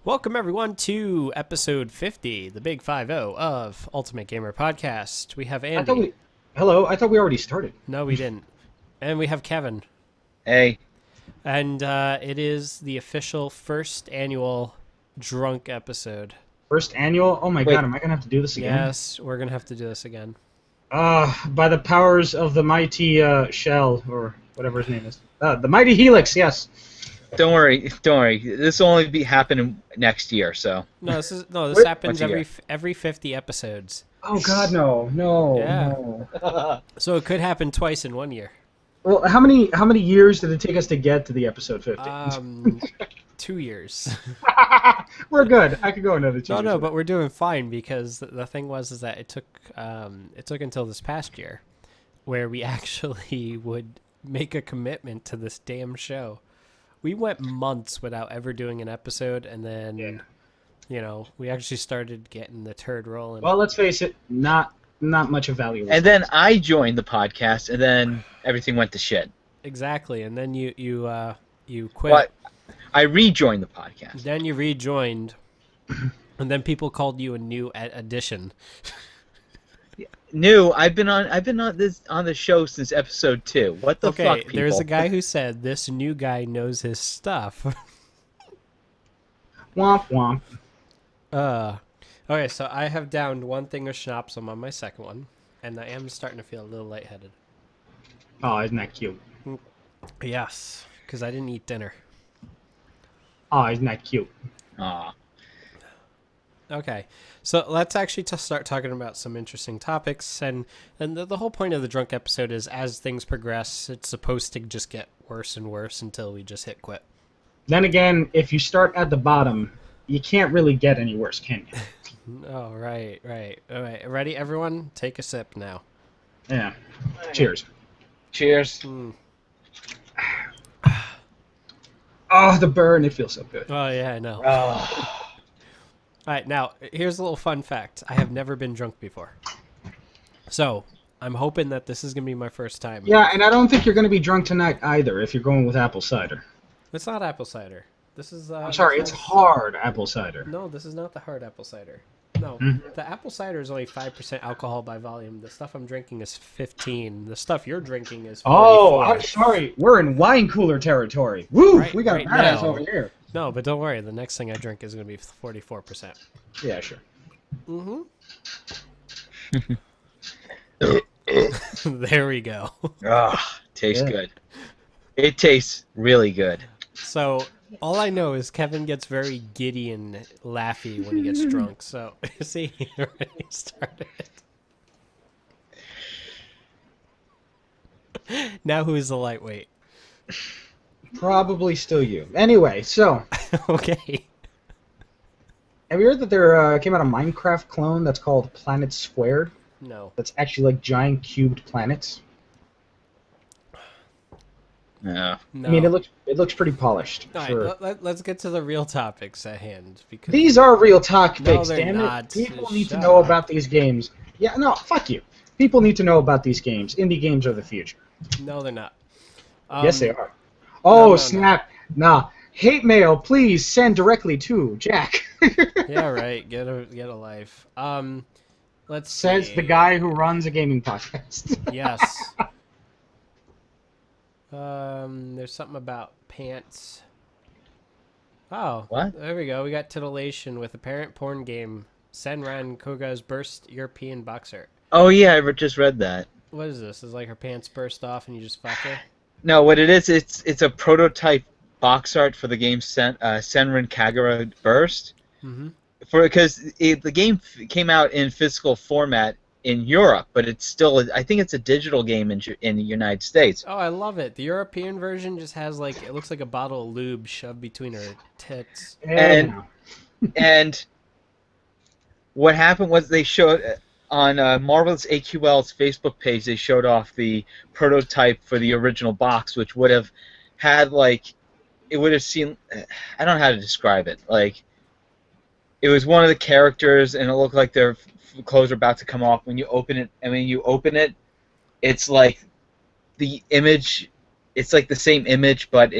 Welcome everyone to episode 50, the big 50 of Ultimate Gamer Podcast. We have I thought Andy. we. Hello. I thought we already started. No, we didn't. And we have Kevin. Hey, And it is the official first annual drunk episode. First annual. Oh my Wait. God, am I gonna have to do this again? Yes, we're going to have to do this again. By the powers of the mighty Shell or whatever his name is. The mighty Helix. Yes. don't worry, don't worry. This will only be happening next year, so. This Wait, happens once a year. every 50 episodes. Oh God, no, no, Yeah. no. So it could happen twice in 1 year. Well, how many years did it take us to get to the episode 50? 2 years. We're good. I could go another 2 years. No, but we're doing fine because the thing is that it took until this past year where we actually would make a commitment to this damn show. We went months without ever doing an episode, and then we actually started getting the turd rolling. Well, let's face it, not much of value. And then I joined the podcast, and then everything went to shit. Exactly, and then you quit. But I rejoined the podcast. Then you rejoined, and then people called you a new addition. New, I've been on the show since episode 2. What the fuck, people? There's a guy who said this new guy knows his stuff. Womp womp. Okay, so I have downed one thing of schnapps. I'm on my second one, and I am starting to feel a little lightheaded. Oh, isn't that cute? Yes, because I didn't eat dinner. Oh, isn't that cute? Aw. Okay, so let's actually start talking about some interesting topics, and the whole point of the drunk episode is as things progress, it's supposed to just get worse and worse until we just hit quit. Then again, if you start at the bottom, you can't really get any worse, can you? Oh, right. All right, ready, everyone? Take a sip now. Yeah. Cheers. Cheers. Oh, the burn. It feels so good. Oh, yeah, I know. Oh. All right, now, here's a little fun fact. I have never been drunk before. So, I'm hoping that this is going to be my first time. Yeah, and I don't think you're going to be drunk tonight either if you're going with apple cider. It's not apple cider. This is... I'm sorry, it's hard apple cider. No, this is not the hard apple cider. No, the apple cider is only 5% alcohol by volume. The stuff I'm drinking is 15. The stuff you're drinking is 44. Oh, I'm sorry. We're in wine cooler territory. Woo! Right- we got right a badass now. over here. No, but don't worry. The next thing I drink is going to be 44%. Yeah, sure. There we go. Tastes Yeah. good. It tastes really good. So, all I know is Kevin gets very giddy and laughy when he gets drunk. So, see, he already started. Now who's the lightweight? Probably still you. Anyway, so, Okay. have you heard that there came out a Minecraft clone that's called Planet Squared? No. That's actually like giant cubed planets. Yeah. No. I mean, it looks pretty polished. All Sure. right, let's get to the real topics at hand. Because These are real topics, No, they're damn not. it. People need to Shut know up. about these games. Yeah, no, fuck you. People need to know about these games. Indie games are the future. No, they're not. Yes, they are. Oh, no. snap. Nah. Hate mail, please send directly to Jack. Yeah, right. Get a life. Let's Says see. the guy who runs a gaming podcast. Yes. There's something about pants. Oh, What? there we go. We got titillation with apparent porn game. Senran Koga's burst European boxer. Oh, yeah, I just read that. What is this? Is like her pants burst off and you just fuck her? No, what it is, it's a prototype box art for the game Senran Kagura Burst. Mm-hmm. Because the game came out in physical format in Europe, but it's still, I think it's a digital game in the United States. Oh, I love it. The European version just has like, it looks like a bottle of lube shoved between her tits. And and what happened was they showed on Marvelous AQL's Facebook page, they showed off the prototype for the original box, which would have had like, it would have seen, I don't know how to describe it, like, it was one of the characters, and it looked like their clothes were about to come off. When you open it, and when you open it, it's like the image. It's like the same image, but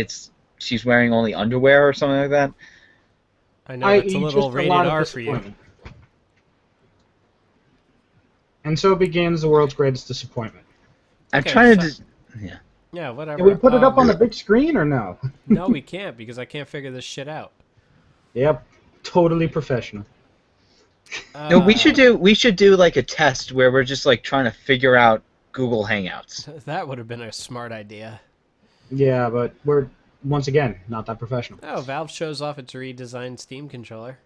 she's wearing only underwear or something like that. I know it's a i.e. little just a lot rated of R for you. disappointment. And so begins the world's greatest disappointment. I'm Okay, trying so- to. Yeah. Yeah, whatever. Can we put it up on the big screen or no? No, we can't because I can't figure this shit out. Yep, totally professional. No, we should do like a test where we're just like trying to figure out Google Hangouts. That would have been a smart idea. Yeah, but we're, once again, not that professional. Oh, Valve shows off its redesigned Steam controller.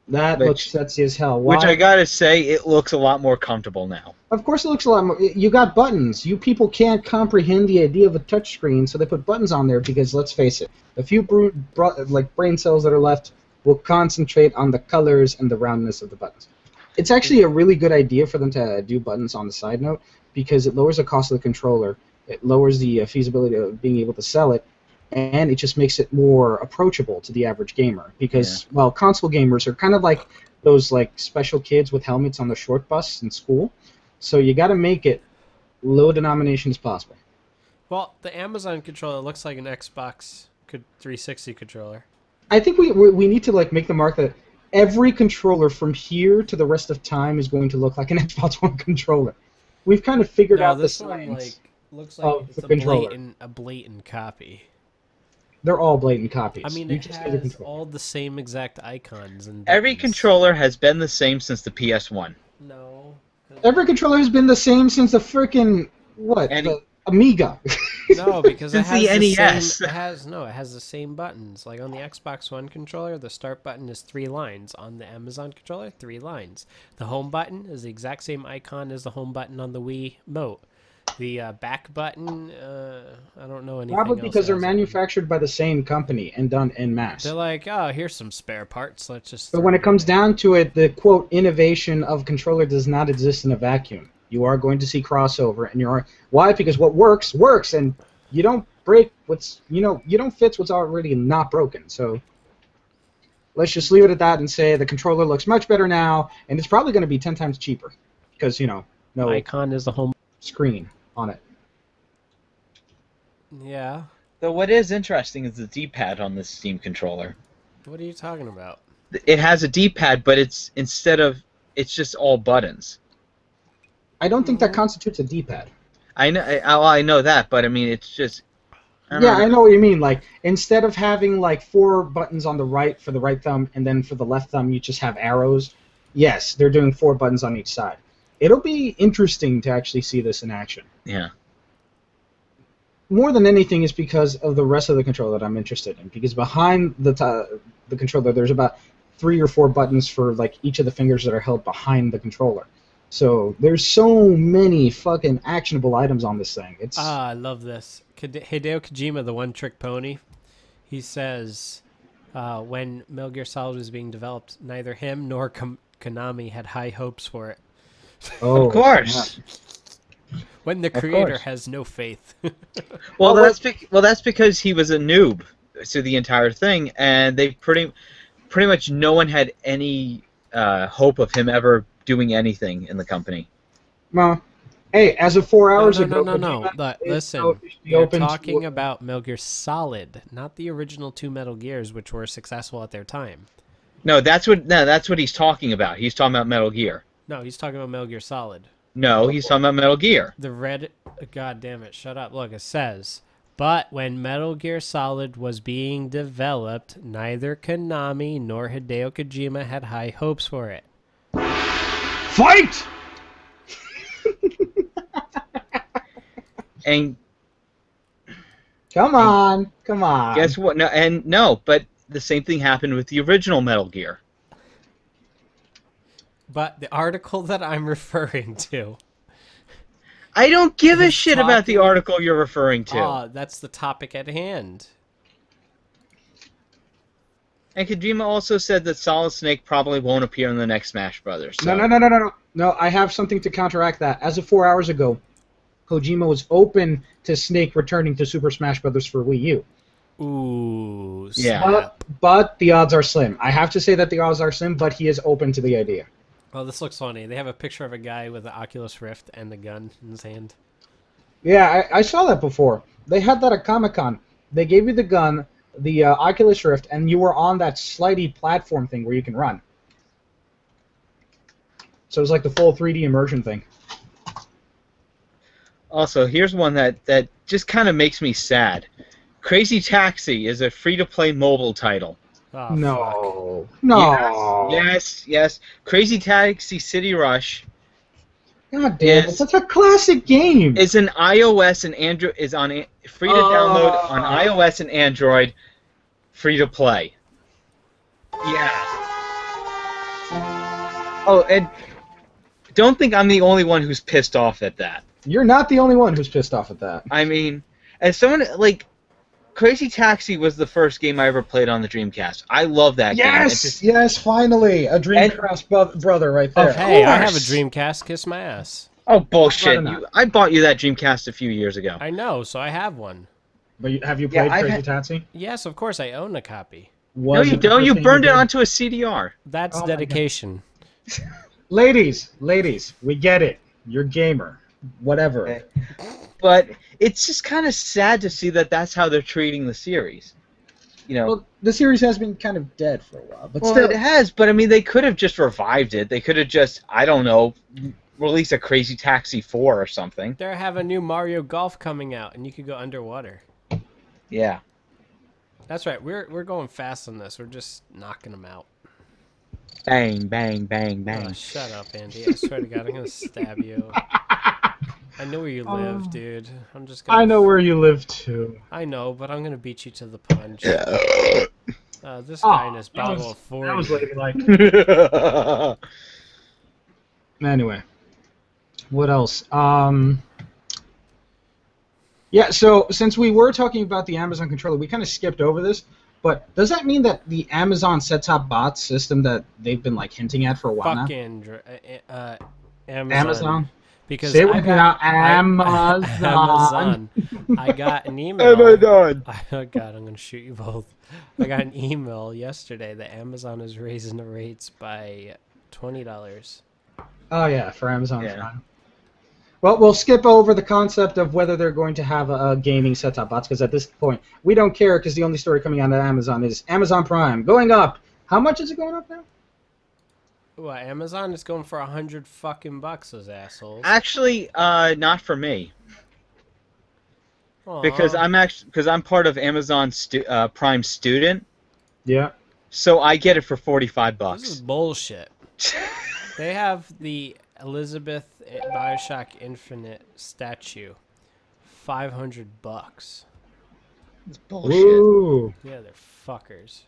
That Which- looks sexy as hell. Why? Which I gotta say, it looks a lot more comfortable now. Of course it looks a lot more. You got buttons. You people can't comprehend the idea of a touchscreen, so they put buttons on there because, let's face it, the few brain cells that are left will concentrate on the colors and the roundness of the buttons. It's actually a really good idea for them to do buttons on the side note because it lowers the cost of the controller, it lowers the feasibility of being able to sell it, and it just makes it more approachable to the average gamer. Because, well, console gamers are kind of like those like special kids with helmets on the short bus in school, so you got to make it low denomination as possible. Well, the Amazon controller looks like an Xbox 360 controller. I think we need to like make the mark that every controller from here to the rest of time is going to look like an Xbox One controller. We've kind of figured out the this one science. looks of like it's the a controller. blatant copy. They're all blatant copies. I mean, You it just need the has controller. all the same exact icons and Every buttons. controller has been the same since the PS1. No. Every controller has been the same since the frickin' the Amiga. No, because it Since has the the NES. same. It has the same buttons. Like on the Xbox One controller, the start button is 3 lines. On the Amazon controller, 3 lines. The home button is the exact same icon as the home button on the Wii Mote. The back button, I don't know anything Probably else because they're that has it. manufactured by the same company and done en masse. They're like, oh, here's some spare parts. Let's just. But throw when it them comes in. down to it, the quote innovation of controller does not exist in a vacuum. You are going to see crossover, and why? Because what works, and you don't break you don't fix what's already not broken. So let's just leave it at that and say the controller looks much better now, and it's probably going to be 10 times cheaper because no Icon is the home. screen on it. Yeah. Though what is interesting is the D-pad on this Steam controller. What are you talking about? It has a D-pad, but it's just all buttons. I don't think that constitutes a D-pad. I know that, but I mean it's just. I know what you mean. Like, instead of having like 4 buttons on the right for the right thumb and then for the left thumb you just have arrows. Yes, they're doing 4 buttons on each side. It'll be interesting to actually see this in action. Yeah. More than anything is because of the rest of the controller that I'm interested in. Because behind the controller, there's about 3 or 4 buttons for like each of the fingers that are held behind the controller. So there's so many fucking actionable items on this thing. It's I love this. Hideo Kojima, the one-trick pony, he says when Metal Gear Solid was being developed, neither him nor Konami had high hopes for it. Of course. When the creator course. has no faith. Well, that's because he was a noob to the entire thing, and they pretty much no one had any hope of him ever doing anything in the company. well, hey, as of 4 hours ago, No. Kojima But is listen, now officially you're open to- talking about Metal Gear Solid, not the original 2 Metal Gears, which were successful at their time. No, that's what he's talking about. He's talking about Metal Gear. No, he's talking about Metal Gear Solid. No, he's talking about Metal Gear. The red, god damn it, shut up. Look, it says, but when Metal Gear Solid was being developed, neither Konami nor Hideo Kojima had high hopes for it. Fight! And Come on. guess what? No, but the same thing happened with the original Metal Gear. But the article that I'm referring to, I don't give a He's shit about the talking- article you're referring to. that's the topic at hand. And Kojima also said that Solid Snake probably won't appear in the next Smash Brothers. So. No, I have something to counteract that. As of 4 hours ago, Kojima was open to Snake returning to Super Smash Bros. For Wii U. Ooh, Yeah. snap. But the odds are slim. I have to say that the odds are slim, but he is open to the idea. Well, this looks funny. They have a picture of a guy with an Oculus Rift and a gun in his hand. Yeah, I saw that before. They had that at Comic-Con. They gave you the gun, the Oculus Rift, and you were on that slidey platform thing where you can run. So it was like the full 3D immersion thing. Also, here's one that just kind of makes me sad. Crazy Taxi is a free-to-play mobile title. Oh, fuck. No. No. Yes. Crazy Taxi City Rush God damn, it's such a classic game. is an iOS and Android free to download on iOS and Android, free to play. Yeah. Oh, and don't think I'm the only one who's pissed off at that. You're not the only one who's pissed off at that. I mean, as someone like Crazy Taxi was the first game I ever played on the Dreamcast. I love that game. Yes, finally, a Dreamcast brother right there. Oh, hey, I have a Dreamcast. Kiss my ass. Oh, bullshit. Rather not. I bought you that Dreamcast a few years ago. I know, so I have one. But have you played Yeah, Crazy Taxi? Yes, of course, I own a copy. No, you don't. You burned it onto a CDR. That's Oh my dedication. Ladies, we get it. You're gamer. Whatever. But it's just kind of sad to see that that's how they're treating the series. You know, Well, the series has been kind of dead for a while, but well, still. it has. But I mean, they could have just revived it. They could have just, I don't know, release a Crazy Taxi 4 or something. They have a new Mario Golf coming out, and you could go underwater. Yeah. That's right. We're going fast on this. We're just knocking them out. Bang, bang, bang, bang. Oh, shut up, Andy. I swear to God, I'm gonna stab you. I know where you live, dude. I'm just gonna... I know where you live too. I know, but I'm gonna beat you to the punch. This guy in his bottle of 40. That was ladylike. Anyway, what else? Yeah, so since we were talking about the Amazon controller, we kind of skipped over this. But does that mean that the Amazon set-top box system that they've been like hinting at for a while Fucking Amazon? Because Say it I with me got now, Amazon. Amazon. I got an email. Amazon. Oh God, I'm gonna shoot you both. I got an email yesterday that Amazon is raising the rates by $20. Oh yeah, for Amazon Yeah. Prime. Well, we'll skip over the concept of whether they're going to have a gaming set-top box because at this point we don't care because the only story coming out of Amazon is Amazon Prime going up. How much is it going up now? Well, Amazon is going for $100 fucking bucks, those assholes. Actually, not for me. Because I'm part of Amazon Prime Student, Yeah. so I get it for $45. This is bullshit. They have the Elizabeth Bioshock Infinite statue, $500. It's bullshit. Ooh. Yeah, they're fuckers.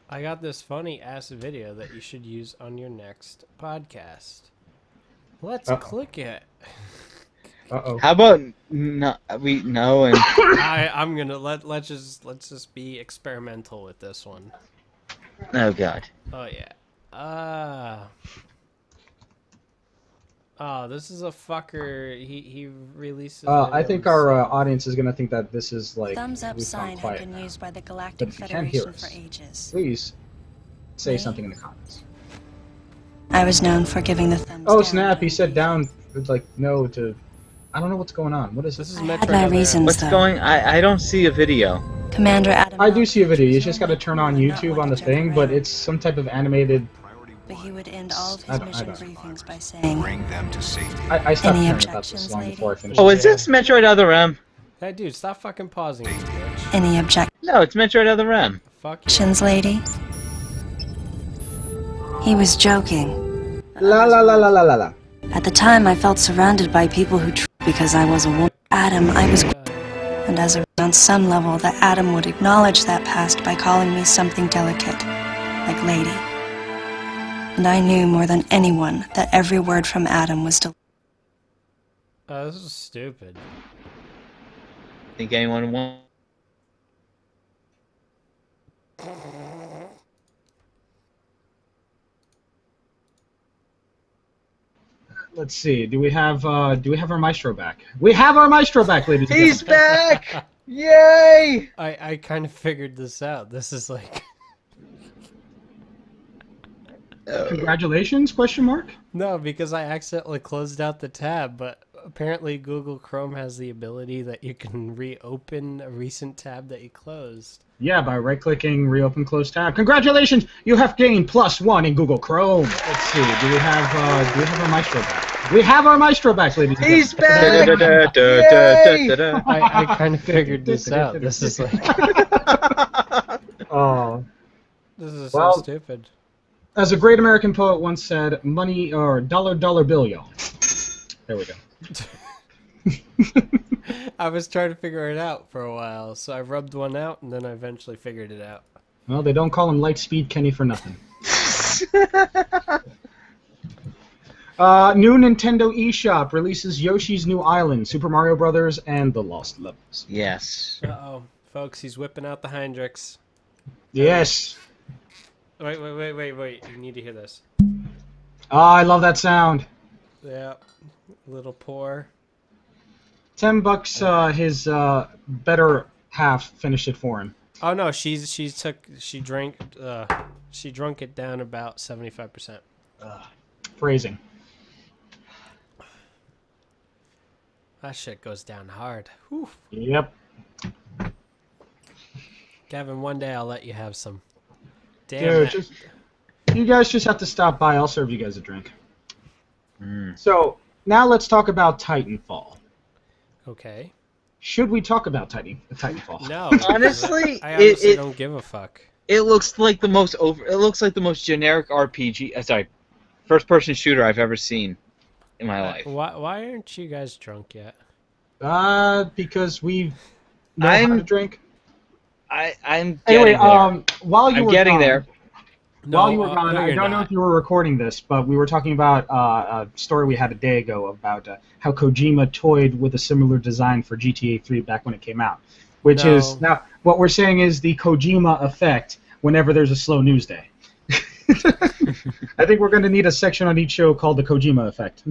I got this funny ass video that you should use on your next podcast. Let's click it. Uh-oh. How about no? And I'm gonna let's just be experimental with this one. oh god. Oh yeah. Oh, this is a fucker. He releases. I think videos. our audience is going to think that this is like Thumbs up we've gone sign had quiet been now. used by the Galactic But if you can't hear Federation for us, ages. please say Me? something in the comments. I was known for giving the thumbs Oh down snap! He when said we- down. It's like no to. I don't know what's going on. What is This this? is I Metroid had my Other M. reasons. What's though. going? I don't see a video. Commander Adam. I do see a Malkovich video. You was just known got to for turn on being not YouTube like on the a thing, gentle but man, it's some type of animated. But he would end all of I his don't- I mission don't. briefings by saying, Bring them to safety. I stopped Any caring about this objections, long lady? before I finished. Oh, is this Metroid Other M? Hey, dude, stop fucking pausing, you bitch. "Any No, it's Metroid Other M. Fuck you. objections, lady?" He was joking. La la la la la la la. At the time, I felt surrounded by people who because I was a woman. Adam, I was. And as a on some level, that Adam would acknowledge that past by calling me something delicate, like lady. And I knew more than anyone that every word from Adam was Oh, this is stupid. Think anyone want? Let's see. Do we have our maestro back? We have our maestro back, ladies and He's gentlemen. back! Yay! I kind of figured this out. This is like Congratulations? Question mark. No, because I accidentally closed out the tab, but apparently Google Chrome has the ability that you can reopen a recent tab that you closed. Yeah, by right-clicking, reopen closed tab. Congratulations, you have gained +1 in Google Chrome. Let's see, do we have our Maestro back? We have our Maestro back, ladies and He's gentlemen. back! Yay! I kind of figured this out. This is like, Oh, this is Well- so stupid. as a great American poet once said, money or dollar bill, y'all. There we go. I was trying to figure it out for a while, so I rubbed one out, and then I eventually figured it out. Well, they don't call him Lightspeed Kenny for nothing. New Nintendo eShop releases Yoshi's New Island, Super Mario Brothers, and The Lost Levels. Yes. Uh-oh. Folks, he's whipping out the Heinrichs. Yes. Wait. You need to hear this. Oh, I love that sound. Yeah. A little pour. $10. His better half finished it for him. Oh no, she drank it down about 75%. Phrasing. That shit goes down hard. Whew. Yep. Gavin, one day I'll let you have some. Damn Dude, that. you guys just have to stop by. I'll serve you guys a drink. Mm. So, now let's talk about Titanfall. Okay. Should we talk about Titanfall? No. Honestly, I honestly it- don't give a fuck. It looks like the most generic RPG. First-person shooter I've ever seen in my life. Why aren't you guys drunk yet? Because we know how to drink. I'm Anyway, getting there. while you I'm were getting gone, there. While you were gone, no, I you're don't know not. if you were recording this, but we were talking about a story we had a day ago about how Kojima toyed with a similar design for GTA 3 back when it came out. Which No. is, now, what we're saying is the Kojima effect whenever there's a slow news day. I think we're going to need a section on each show called the Kojima effect.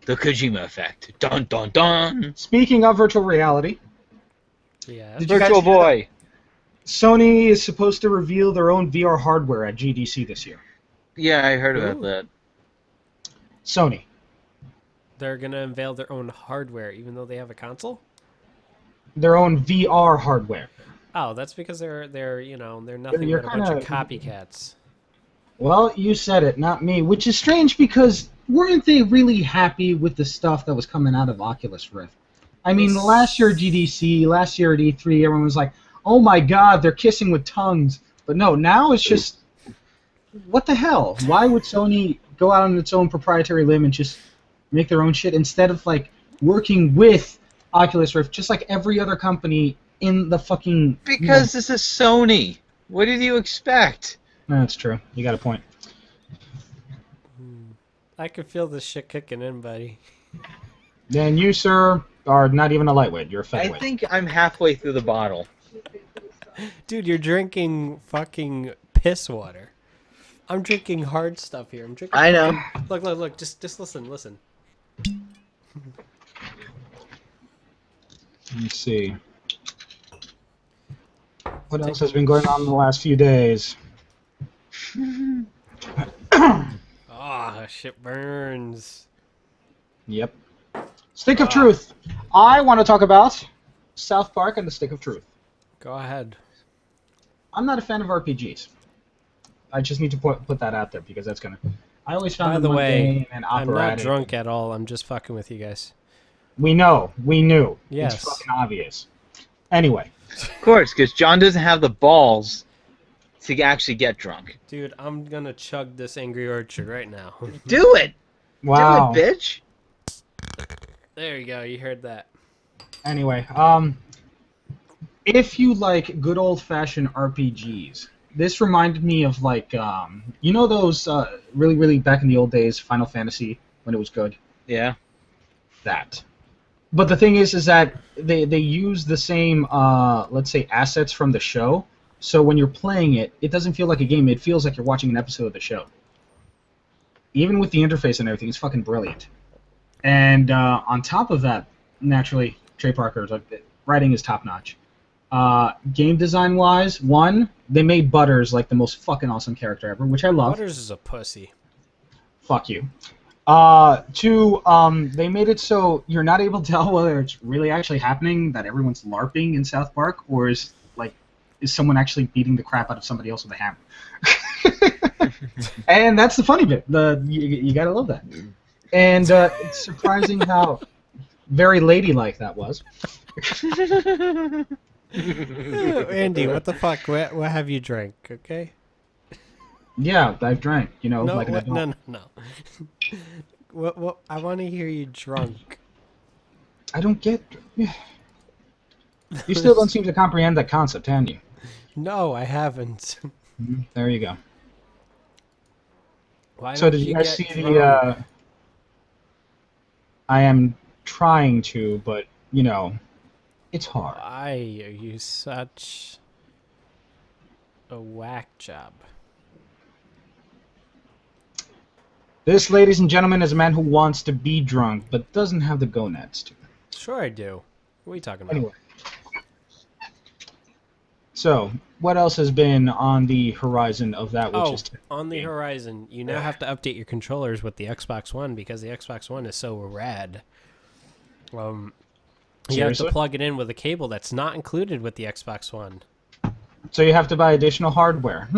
The Kojima effect. Dun dun dun. Speaking of virtual reality, Yeah. Did you guys Virtual hear that? Boy. Sony is supposed to reveal their own VR hardware at GDC this year. Yeah, I heard about Ooh. that. Sony. They're gonna unveil their own hardware, even though they have a console. Their own VR hardware. Oh, that's because they're nothing You're but a bunch of kinda- copycats. Well, you said it, not me, which is strange because weren't they really happy with the stuff that was coming out of Oculus Rift? I mean, This- last year at GDC, last year at E3, everyone was like, oh my god, they're kissing with tongues. But no, now it's just, what the hell? Why would Sony go out on its own proprietary limb and just make their own shit instead of, like, working with Oculus Rift, just like every other company in the fucking... Because this is Sony. What did you expect? No, that's true. You got a point. I can feel this shit kicking in, buddy. Then you, sir, are not even a lightweight. You're a I featherweight. think I'm halfway through the bottle. Dude, you're drinking fucking piss water. I'm drinking hard stuff here. I'm drinking. I know. Look. Just listen. Let me see. What else has been going on in the last few days? Oh, shit burns. Yep. Stick of Truth. I want to talk about South Park and the Stick of Truth. Go ahead. I'm not a fan of RPGs. I just need to put that out there because that's gonna. I always found By them the way, mundane and I'm not operatic. drunk at all. I'm just fucking with you guys. We know. We knew. Yes. It's fucking obvious. Anyway. Of course, because John doesn't have the balls to actually get drunk. Dude, I'm gonna chug this Angry Orchard right now. Do it! Wow. Do it, bitch! There you go. You heard that. Anyway, if you like good old-fashioned RPGs, this reminded me of like, you know those really, really back in the old days, Final Fantasy when it was good. Yeah. That. But the thing is that they use the same, let's say, assets from the show. So when you're playing it, it doesn't feel like a game. It feels like you're watching an episode of the show. Even with the interface and everything, it's fucking brilliant. And on top of that, naturally, Trey Parker's like, writing is top notch. Game design wise, one, they made Butters like the most fucking awesome character ever, which I love. Butters is a pussy. Fuck you. Two, they made it so you're not able to tell whether it's really actually happening, that everyone's LARPing in South Park, or is someone actually beating the crap out of somebody else with a hammer. And that's the funny bit. You gotta love that. And it's surprising how very ladylike that was. Andy, what the fuck? What have you drank? Okay. Yeah, I've drank. No, like an adult. no. What? I want to hear you drunk. I don't get. You still don't seem to comprehend that concept, can you? No, I haven't. There you go. Why So don't did you guys see get drunk? the? I am trying to, but it's hard. Why are you such a whack job? This, ladies and gentlemen, is a man who wants to be drunk, but doesn't have the gonads to. Sure I do. What are you talking about? Anyway. So, what else has been on the horizon of that which is... on the horizon, you now have to update your controllers with the Xbox One because the Xbox One is so rad. You have Seriously? to plug it in with a cable that's not included with the Xbox One. So you have to buy additional hardware.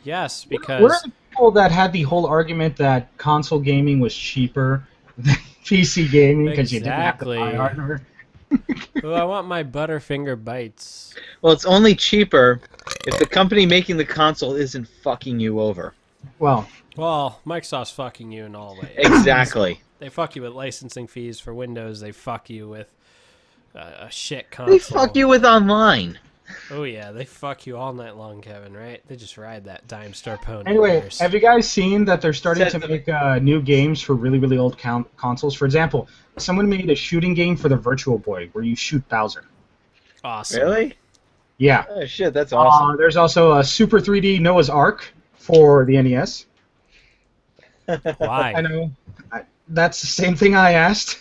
Yes, Where because... are the people that had the whole argument that console gaming was cheaper than PC gaming because you didn't have to buy Exactly. hardware? Oh, I want my Butterfinger bites. Well, it's only cheaper if the company making the console isn't fucking you over. Well, Microsoft's fucking you in all ways. Exactly. They fuck you with licensing fees for Windows. They fuck you with a shit console. They fuck you with online. Oh yeah, they fuck you all night long, Kevin. Right? They just ride that dime store pony. anyway, of theirs. have you guys seen that they're starting Said to the- make new games for really, really old consoles? For example, someone made a shooting game for the Virtual Boy where you shoot Bowser. Awesome. Really? Yeah. Oh shit, that's awesome. There's also a Super 3D Noah's Ark for the NES. Why? I know. That's the same thing I asked.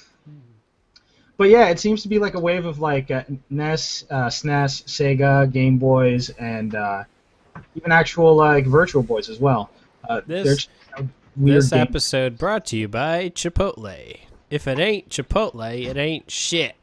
But yeah, it seems to be like a wave of like NES, SNES, Sega, Game Boys, and even actual like Virtual Boys as well. They're just weird This games. episode brought to you by Chipotle. If it ain't Chipotle, it ain't shit.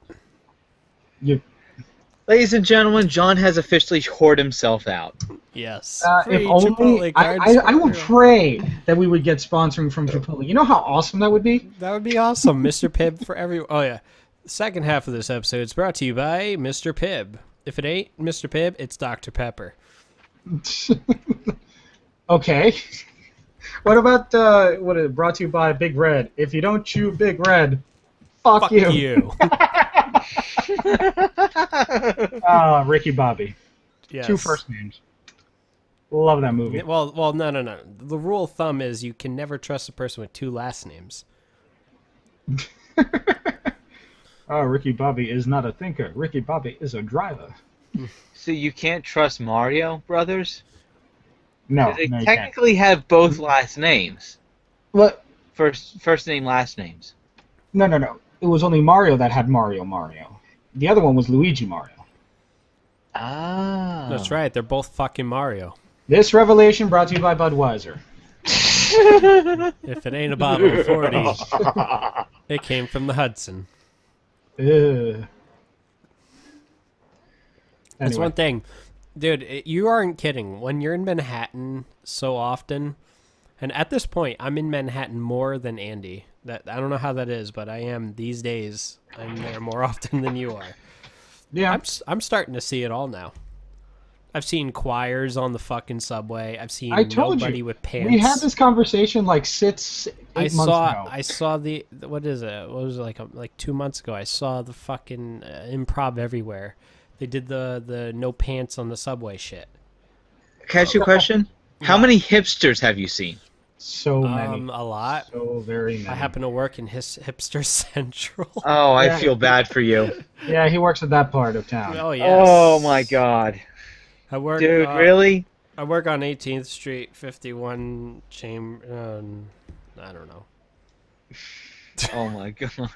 Ladies and gentlemen, John has officially whored himself out. Yes. If Free only Chipotle cards. I would pray that we would get sponsoring from Chipotle. You know how awesome that would be? That would be awesome, Mr. Pibb for everyone. Oh yeah. The second half of this episode is brought to you by Mr. Pibb. If it ain't Mr. Pibb, it's Dr. Pepper. Okay. What about what is it, brought to you by Big Red? If you don't chew Big Red, fuck you. Ricky Bobby. Yes. 2 first names. Love that movie. Well, no. The rule of thumb is you can never trust a person with 2 last names. Ricky Bobby is not a thinker. Ricky Bobby is a driver. So you can't trust Mario Brothers? No, 'Cause they no, you technically have both last names. can't. What? First name, last names. No. It was only Mario that had Mario. The other one was Luigi Mario. Ah. That's right. They're both fucking Mario. This revelation brought to you by Budweiser. If it ain't a bottle of 40, it came from the Hudson. Ugh. That's Anyway. one thing. Dude, you aren't kidding. When you're in Manhattan so often, and at this point, I'm in Manhattan more than Andy. That I don't know how that is, but I am these days. I'm there more often than you are. Yeah. I'm starting to see it all now. I've seen choirs on the fucking subway. I've seen I told nobody you. with pants. We had this conversation like 8 months ago. I saw the what is it? What was it like 2 months ago? I saw the fucking improv everywhere. They did the no pants on the subway shit. Can I ask you a question? How many hipsters have you seen? So many. A lot. So very many. I happen to work in Hipster Central. Oh, I Yeah. feel bad for you. Yeah, he works at that part of town. Oh yes. Oh my god. I work. Dude, really? I work on 18th Street, 51 Chamber. I don't know. Oh my god.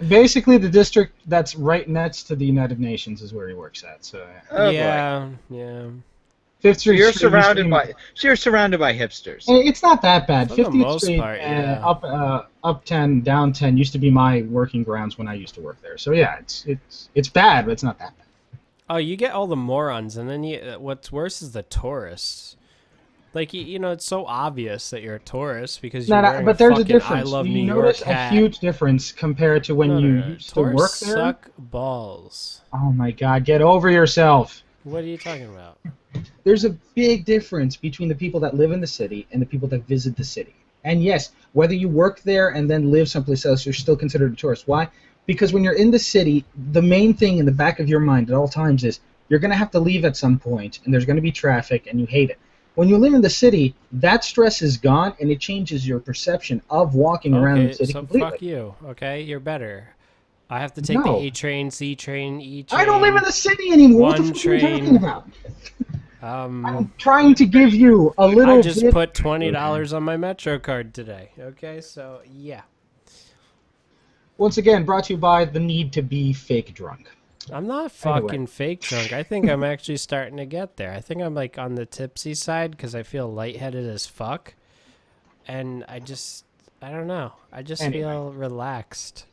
Basically, the district that's right next to the United Nations is where he works at. So Oh, boy. yeah. Fifth So Street. you're Street used to be surrounded by hipsters. It's not that bad. For the 50th most Street, part, yeah. up 10, down 10 used to be my working grounds when I used to work there. So yeah, it's bad, but it's not that bad. Oh, you get all the morons, and then what's worse is the tourists. Like, it's so obvious that you're a tourist because you're wearing but there's a fucking difference. I Love You New notice York a hat. huge difference compared to when you used to work Tourists there. suck balls. Oh my God, get over yourself. What are you talking about? There's a big difference between the people that live in the city and the people that visit the city. And yes, whether you work there and then live someplace else, you're still considered a tourist. Why? Because when you're in the city, the main thing in the back of your mind at all times is you're going to have to leave at some point, and there's going to be traffic, and you hate it. When you live in the city, that stress is gone, and it changes your perception of walking around the city completely. Fuck you, okay? You're better. I have to take the A train, C train, E train. I don't live in the city anymore. What the fuck are you talking about? I'm trying to give you a little I just bit... put $20 on my Metro card today, okay? So, yeah. Once again, brought to you by the need to be fake drunk. I'm not fucking fake drunk. I think I'm actually starting to get there. I think I'm like on the tipsy side because I feel lightheaded as fuck. And I don't know. I just feel relaxed.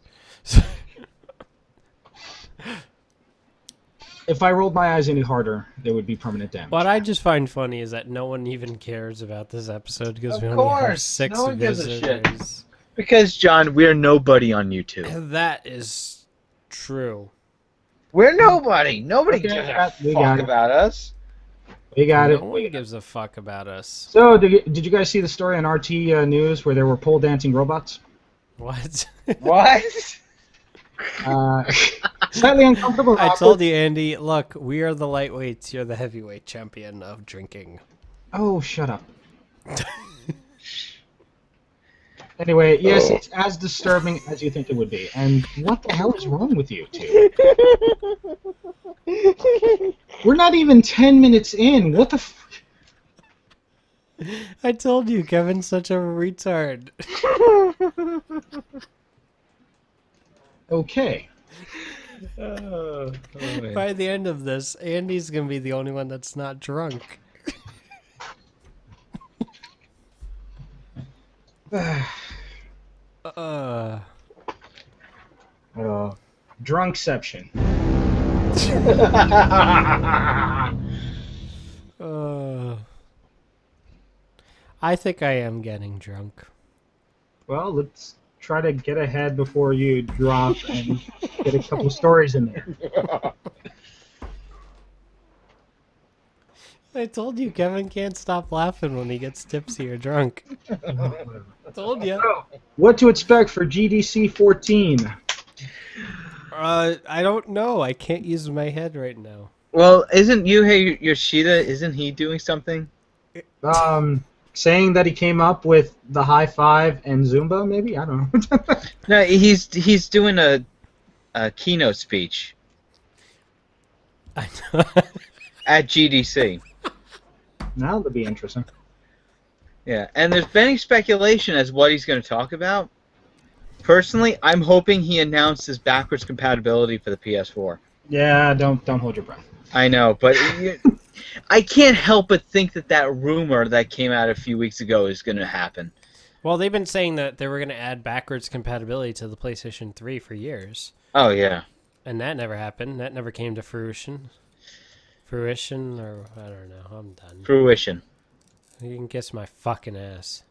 If I rolled my eyes any harder, there would be permanent damage. What I just find funny is that no one even cares about this episode because we only have 6 no one gives a shit. visitors. Because, John, we're nobody on YouTube. That is true. We're nobody. Nobody Okay, gives a we fuck got it. about us. We got No it. one gives a fuck about us. So, did you guys see the story on RT News where there were pole dancing robots? What? What? Slightly uncomfortable. I told you, Andy, look, we are the lightweights. You're the heavyweight champion of drinking. Oh, shut up. Anyway, yes, it's as disturbing as you think it would be. And what the hell is wrong with you two? We're not even 10 minutes in. What the I told you, Kevin's such a retard. Okay. By the end of this, Andy's going to be the only one that's not drunk. Drunkception. I think I am getting drunk. Well, let's try to get ahead before you drop and get a couple stories in there. I told you, Kevin can't stop laughing when he gets tipsy or drunk. I told you. What to expect for GDC 14? I don't know. I can't use my head right now. Well, isn't Yuhei Yoshida, isn't he doing something? Saying that he came up with the high five and Zumba, maybe? I don't know. No, he's doing a keynote speech I know. at GDC. Now that'll be interesting. Yeah, and there's been speculation as what he's going to talk about. Personally, I'm hoping he announces backwards compatibility for the PS4. Yeah, don't hold your breath. I know, but I can't help but think that rumor that came out a few weeks ago is going to happen. Well, they've been saying that they were going to add backwards compatibility to the PlayStation 3 for years. Oh, yeah. And that never happened. That never came to fruition. Fruition, or I don't know. I'm done. Fruition. You can kiss my fucking ass.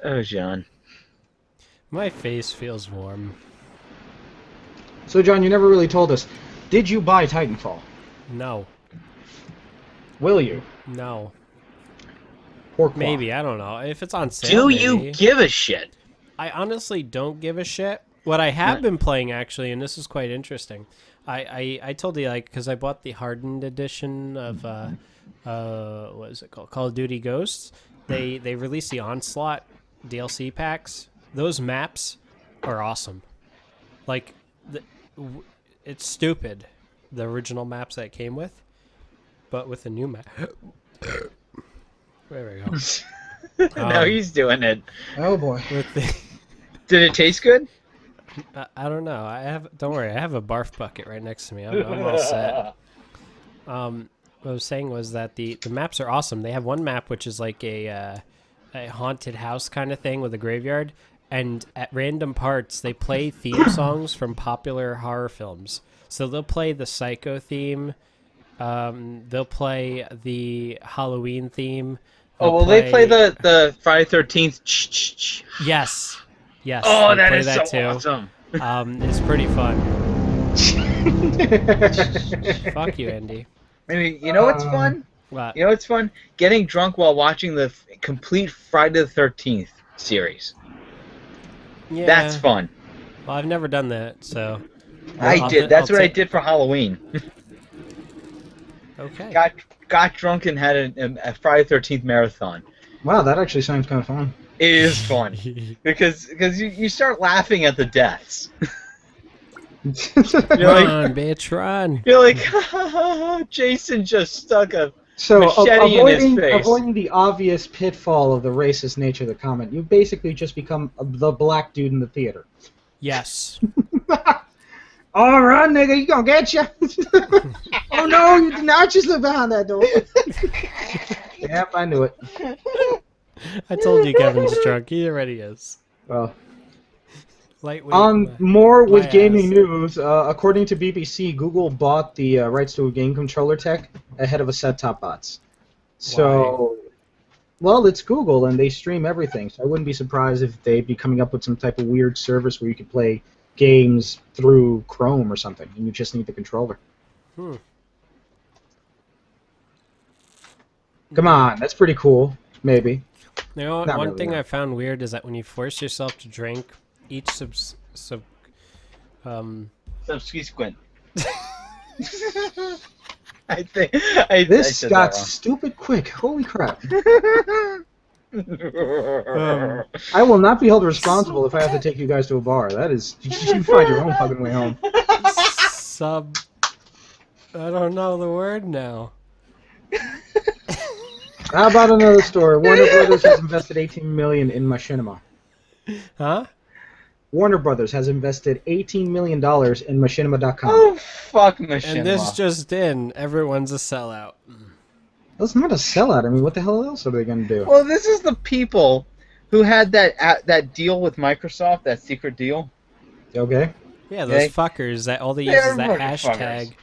Oh, John. My face feels warm. So, John, you never really told us. Did you buy Titanfall? No. Will you? No. Pourquoi? Maybe, I don't know. If it's on sale, Do you maybe. give a shit? I honestly don't give a shit. What I have been playing, actually, and this is quite interesting. I told you, like, because I bought the hardened edition of, what is it called? Call of Duty Ghosts. They released the Onslaught DLC packs. Those maps are awesome. Like, it's stupid, the original maps that it came with, but with a new map. There we go. Now he's doing it. Oh boy. with the, Did it taste good? I don't know. Don't worry. I have a barf bucket right next to me. I'm all set. What I was saying was that the maps are awesome. They have one map which is like a haunted house kind of thing with a graveyard, and at random parts they play theme songs from popular horror films. So they'll play the Psycho theme. They'll play the Halloween theme. They play the Friday 13th. Yes. Yes. Oh, they that play is that so too. awesome. It's pretty fun. Fuck you, Andy. Maybe you know what's fun? What? You know what's fun? Getting drunk while watching the complete Friday the 13th series. Yeah. That's fun. Well, I've never done that, so. I did. That's what I did for Halloween. Okay. Got drunk and had a Friday 13th marathon. Wow, that actually sounds kind of fun. It is fun because you start laughing at the deaths. Run, bitch, run. You're like, Jason just stuck a So machete in his face. avoiding the obvious pitfall of the racist nature of the comment, you basically just become the black dude in the theater. Yes. All right, nigga, you gonna get you. Oh no, you did not just look behind that door. Yep, I knew it. I told you Kevin's drunk. He already is. Well, Lightweight. on more with my gaming ass. news, according to BBC, Google bought the rights to a game controller tech ahead of a set-top box. So, well, it's Google and they stream everything. So I wouldn't be surprised if they'd be coming up with some type of weird service where you could play games through Chrome or something, and you just need the controller. Come on, that's pretty cool. Maybe. You know, Not one really, thing no. I found weird is that when you force yourself to drink, each Subsequent. This said got that wrong. stupid quick. Holy crap. I will not be held responsible if I have to take you guys to a bar. That is, you find your own fucking way home. I don't know the word now. How about another story? Warner Brothers has invested $18 million in Machinima. Huh? Warner Brothers has invested $18 million in Machinima.com. Oh, fuck Machinima. And this just in, everyone's a sellout. That's not a sellout. I mean, what the hell else are they going to do? Well, this is the people who had that deal with Microsoft, that secret deal. Okay. Yeah, those Okay. fuckers that all they use They're is that motherfuckers. hashtag.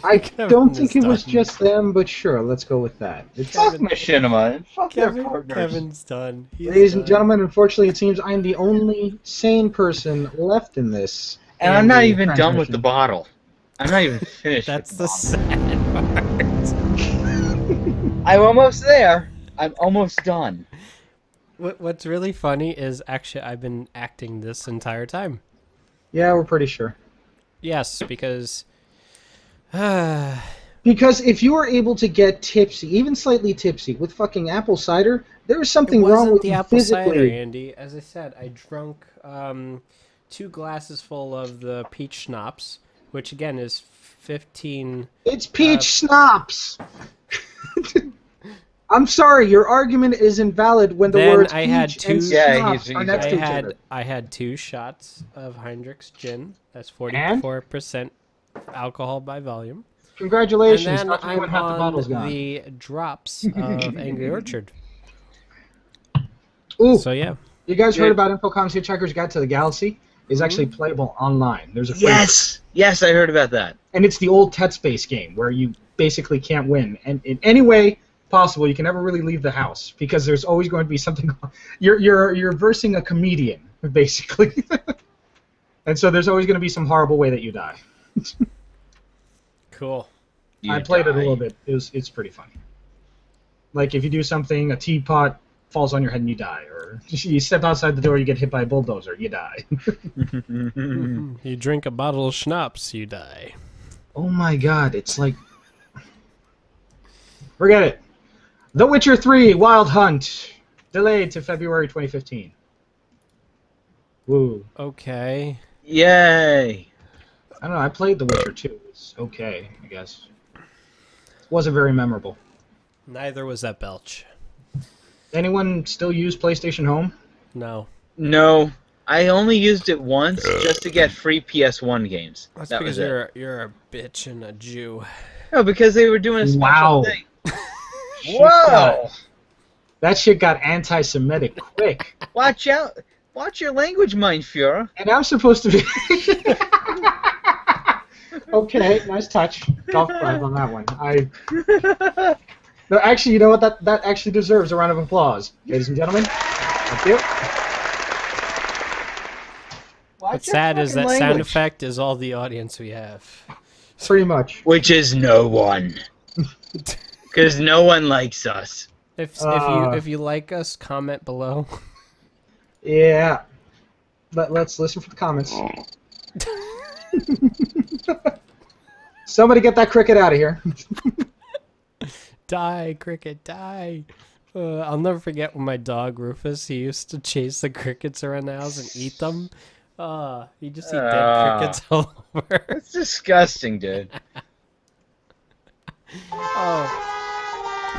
I Kevin don't is think it was done. just them, but sure, let's go with that. It's, Fuck Machinima. And fuck their partners. Kevin's done. He's ladies and done. gentlemen, unfortunately, it seems I'm the only sane person left in this. And I'm not the even done with the transmission. bottle. I'm not even finished. That's with the bottle. sad part. I'm almost there. I'm almost done. What's really funny is actually I've been acting this entire time. Yeah, we're pretty sure. Yes, because Because if you are able to get tipsy, even slightly tipsy, with fucking apple cider, there is it something wrong wasn't with the you apple cider, physically. Andy. As I said, I drunk 2 glasses full of the peach schnapps, which again is 15. It's peach schnapps. I'm sorry, your argument is invalid when the Then words I had peach and two- Yeah, schnapps he's- are next to each other. I had 2 shots of Heinrich's gin. That's And? 44% alcohol by volume. Congratulations, And then not I'm even half the bottle's on gone. the drops of Angry Orchard. Ooh, So yeah. you guys Yeah. heard about Infocom's Hitchhiker's Guide to the Galaxy? Is actually playable online. There's a free Yes, I heard about that. and it's the old Tetspace game where you basically can't win, and in any way possible, you can never really leave the house because there's always going to be something. You're versing a comedian basically, and so there's always going to be some horrible way that you die. Cool. I played it a little bit. It's pretty funny. Like if you do something, a teapot falls on your head and you die, or you step outside the door, you get hit by a bulldozer, you die. You drink a bottle of schnapps, you die. Oh my god, it's like... Forget it. The Witcher 3 Wild Hunt, delayed to February 2015. Woo. Okay. Yay. I don't know, I played The Witcher 2. It's okay, I guess. Wasn't very memorable. Neither was that belch. Anyone still use PlayStation Home? No. No, I only used it once just to get free PS1 games. That's That because was it. you're a bitch and a Jew. No, because they were doing a special Wow. thing. Shit Whoa! That shit got anti-Semitic quick. Watch out! Watch your language, mein Führer. And I'm supposed to be... Okay, nice touch. Golf clap on that one. No, actually, you know what? That actually deserves a round of applause. Ladies and gentlemen, thank you. What's sad is that sound effect is all the audience we have. Pretty much. Which is no one. Because no one likes us. If you like us, comment below. Yeah. Let's listen for the comments. Somebody get that cricket out of here. Die, cricket, die. I'll never forget when my dog Rufus, he used to chase the crickets around the house and eat them. He just eat dead crickets all over. That's disgusting, dude.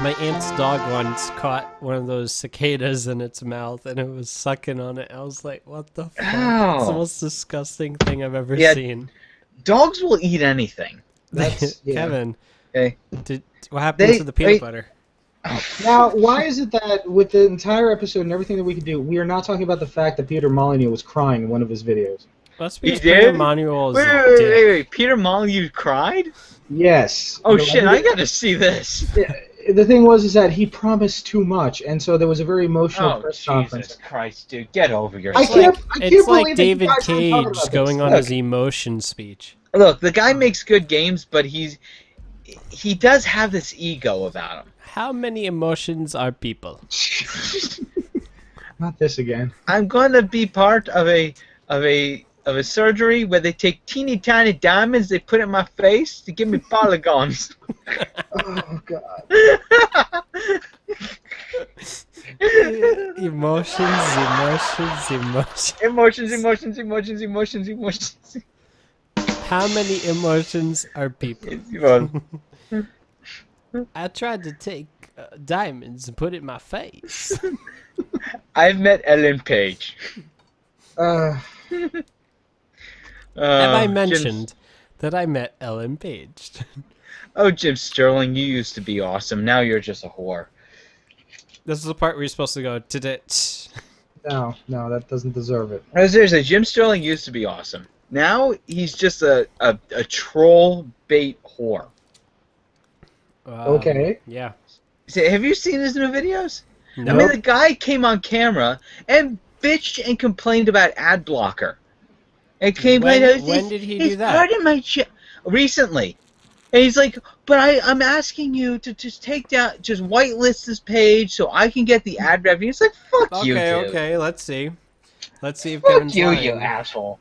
My aunt's dog once caught one of those cicadas in its mouth and it was sucking on it. I was like, what the fuck? Ow. It's the most disgusting thing I've ever seen. Dogs will eat anything. Kevin, Okay. what happened to the peanut butter? Now, why is it that with the entire episode and everything that we could do, we are not talking about the fact that Peter Molyneux was crying in one of his videos? That's because He Peter did? Molyneux is Wait. Peter Molyneux cried? Yes. Oh, You know, shit, I gotta see this. The thing was that he promised too much, and so there was a very emotional press conference. Jesus Christ, dude, get over yourself. I can't It's believe like that you David guys aren't talking Cage about going this. on his emotion speech. Look, the guy makes good games, but he does have this ego about him. How many emotions are people? Not this again. I'm gonna be part of a surgery where they take teeny tiny diamonds, they put in my face to give me polygons. Oh God. Emotions. How many emotions are people? I tried to take diamonds and put it in my face. I've met Ellen Page. Have I mentioned that I met Ellen Page? Oh, Jim Sterling, you used to be awesome. Now you're just a whore. This is the part where you're supposed to go to No, that doesn't deserve it. No, seriously, Jim Sterling used to be awesome. Now he's just a troll bait whore. Okay. Yeah. Have you seen his new videos? No. I mean, the guy came on camera and bitched and complained about ad blocker. And when did he do it's that? part of my recently. And he's like, but I'm asking you to just take down, just whitelist this page so I can get the ad revenue. It's like, fuck you, dude. Okay, let's see. Let's see if Fuck Kevin's you, lying. you asshole.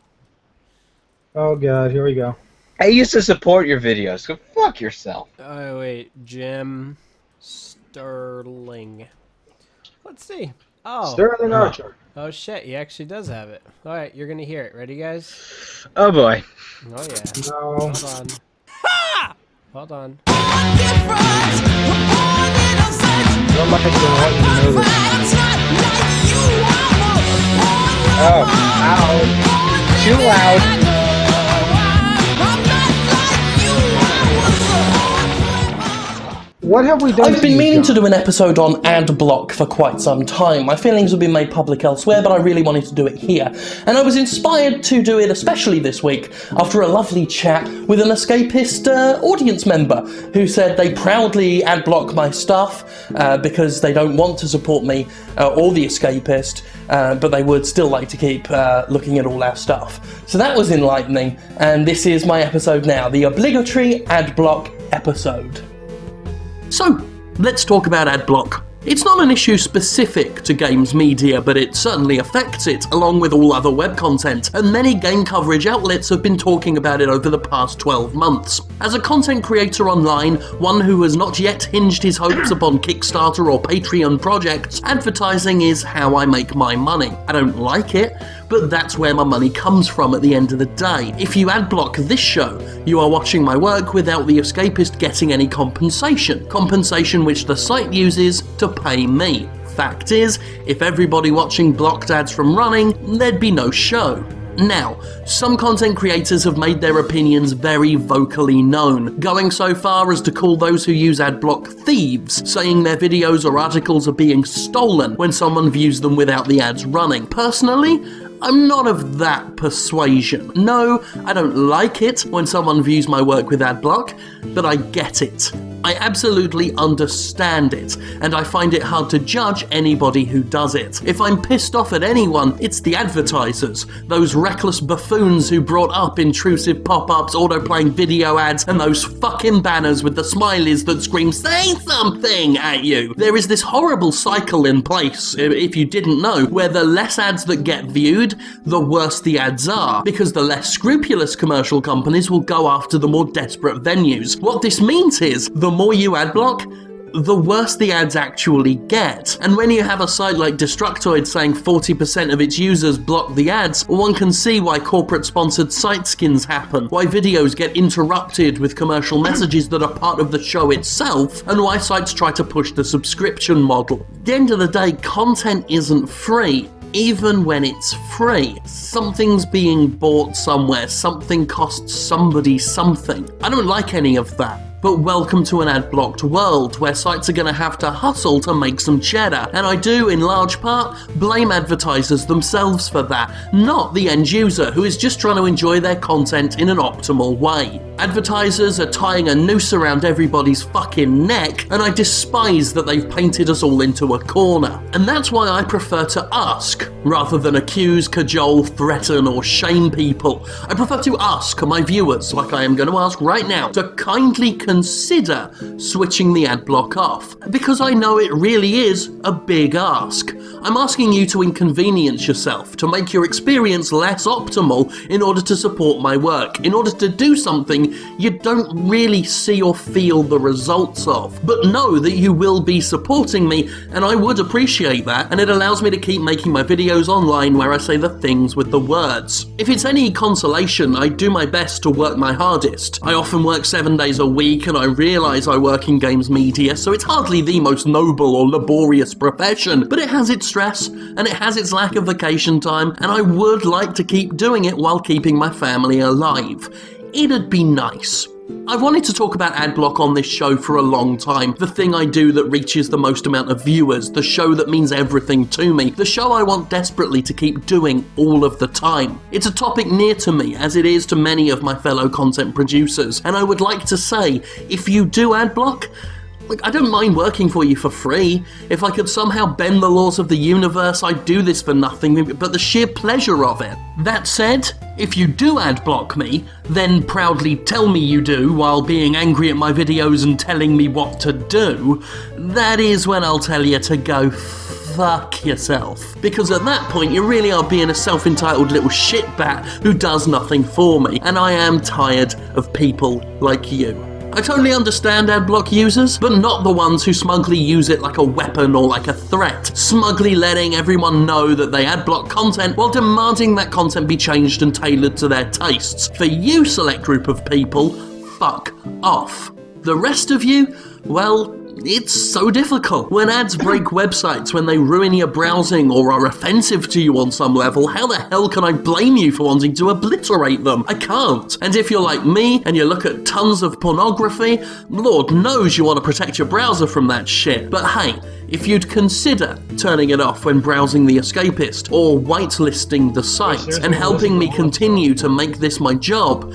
Oh God, here we go. I used to support your videos. Go fuck yourself. Oh, wait. Jim Sterling. Let's see. Oh. Sterling Archer. Oh, shit. He actually does have it. All right, you're going to hear it. Ready, guys? Oh, boy. Oh, yeah. No. Hold on. Hold on. Don't mind if you want to know this. Oh, ow. Too loud. What have we done? I've been meaning to do an episode on ad block for quite some time. My feelings have been made public elsewhere, but I really wanted to do it here. And I was inspired to do it especially this week after a lovely chat with an escapist audience member who said they proudly ad block my stuff because they don't want to support me or the escapist, but they would still like to keep looking at all our stuff. So that was enlightening, and this is my episode now, the obligatory ad block episode. So, let's talk about adblock. It's not an issue specific to games media, but it certainly affects it, along with all other web content, and many game coverage outlets have been talking about it over the past 12 months. As a content creator online, one who has not yet hinged his hopes upon Kickstarter or Patreon projects, advertising is how I make my money. I don't like it, but that's where my money comes from at the end of the day. If you adblock this show, you are watching my work without the escapist getting any compensation. Compensation which the site uses to pay me. fact is, if everybody watching blocked ads from running, there'd be no show. Now, some content creators have made their opinions very vocally known, going so far as to call those who use adblock thieves, saying their videos or articles are being stolen when someone views them without the ads running. Personally, I'm not of that persuasion. No, I don't like it when someone views my work with adblock, but I get it. I absolutely understand it, and I find it hard to judge anybody who does it. If I'm pissed off at anyone, it's the advertisers, those reckless buffoons who brought up intrusive pop-ups, auto-playing video ads, and those fucking banners with the smileys that scream, "Say something!" at you. There is this horrible cycle in place, if you didn't know, where the less ads that get viewed, the worse the ads are, because the less scrupulous commercial companies will go after the more desperate venues. What this means is, the more you adblock, the worse the ads actually get. And when you have a site like Destructoid saying 40% of its users block the ads, one can see why corporate-sponsored site skins happen, why videos get interrupted with commercial messages that are part of the show itself, and why sites try to push the subscription model. At the end of the day, content isn't free. Even when it's free, something's being bought somewhere, something costs somebody something. I don't like any of that. But welcome to an ad-blocked world, where sites are going to have to hustle to make some cheddar, and I do, in large part, blame advertisers themselves for that, not the end user, who is just trying to enjoy their content in an optimal way. Advertisers are tying a noose around everybody's fucking neck, and I despise that they've painted us all into a corner. And that's why I prefer to ask, rather than accuse, cajole, threaten, or shame people. I prefer to ask my viewers, like I am going to ask right now, to kindly consider switching the adblock off, because I know it really is a big ask. I'm asking you to inconvenience yourself, to make your experience less optimal in order to support my work, in order to do something you don't really see or feel the results of. But know that you will be supporting me, and I would appreciate that, and it allows me to keep making my videos online where I say the things with the words. If it's any consolation, I do my best to work my hardest. I often work 7 days a week, and I realise I work in games media, so it's hardly the most noble or laborious profession, but it has its stress, and it has its lack of vacation time, and I would like to keep doing it while keeping my family alive. It'd be nice. I've wanted to talk about adblock on this show for a long time, the thing I do that reaches the most amount of viewers, the show that means everything to me, the show I want desperately to keep doing all of the time. It's a topic near to me, as it is to many of my fellow content producers, and I would like to say, if you do adblock, look, I don't mind working for you for free. If I could somehow bend the laws of the universe, I'd do this for nothing but the sheer pleasure of it. That said, if you do adblock me, then proudly tell me you do while being angry at my videos and telling me what to do, that is when I'll tell you to go fuck yourself. Because at that point, you really are being a self-entitled little shitbat who does nothing for me, and I am tired of people like you. I totally understand adblock users, but not the ones who smugly use it like a weapon or like a threat, smugly letting everyone know that they adblock content while demanding that content be changed and tailored to their tastes. For you, select group of people, fuck off. The rest of you, well, it's so difficult. When ads break websites, when they ruin your browsing or are offensive to you on some level, how the hell can I blame you for wanting to obliterate them? I can't. And if you're like me and you look at tons of pornography, Lord knows you want to protect your browser from that shit. But hey, if you'd consider turning it off when browsing The Escapist, or whitelisting the site, and helping me continue to make this my job,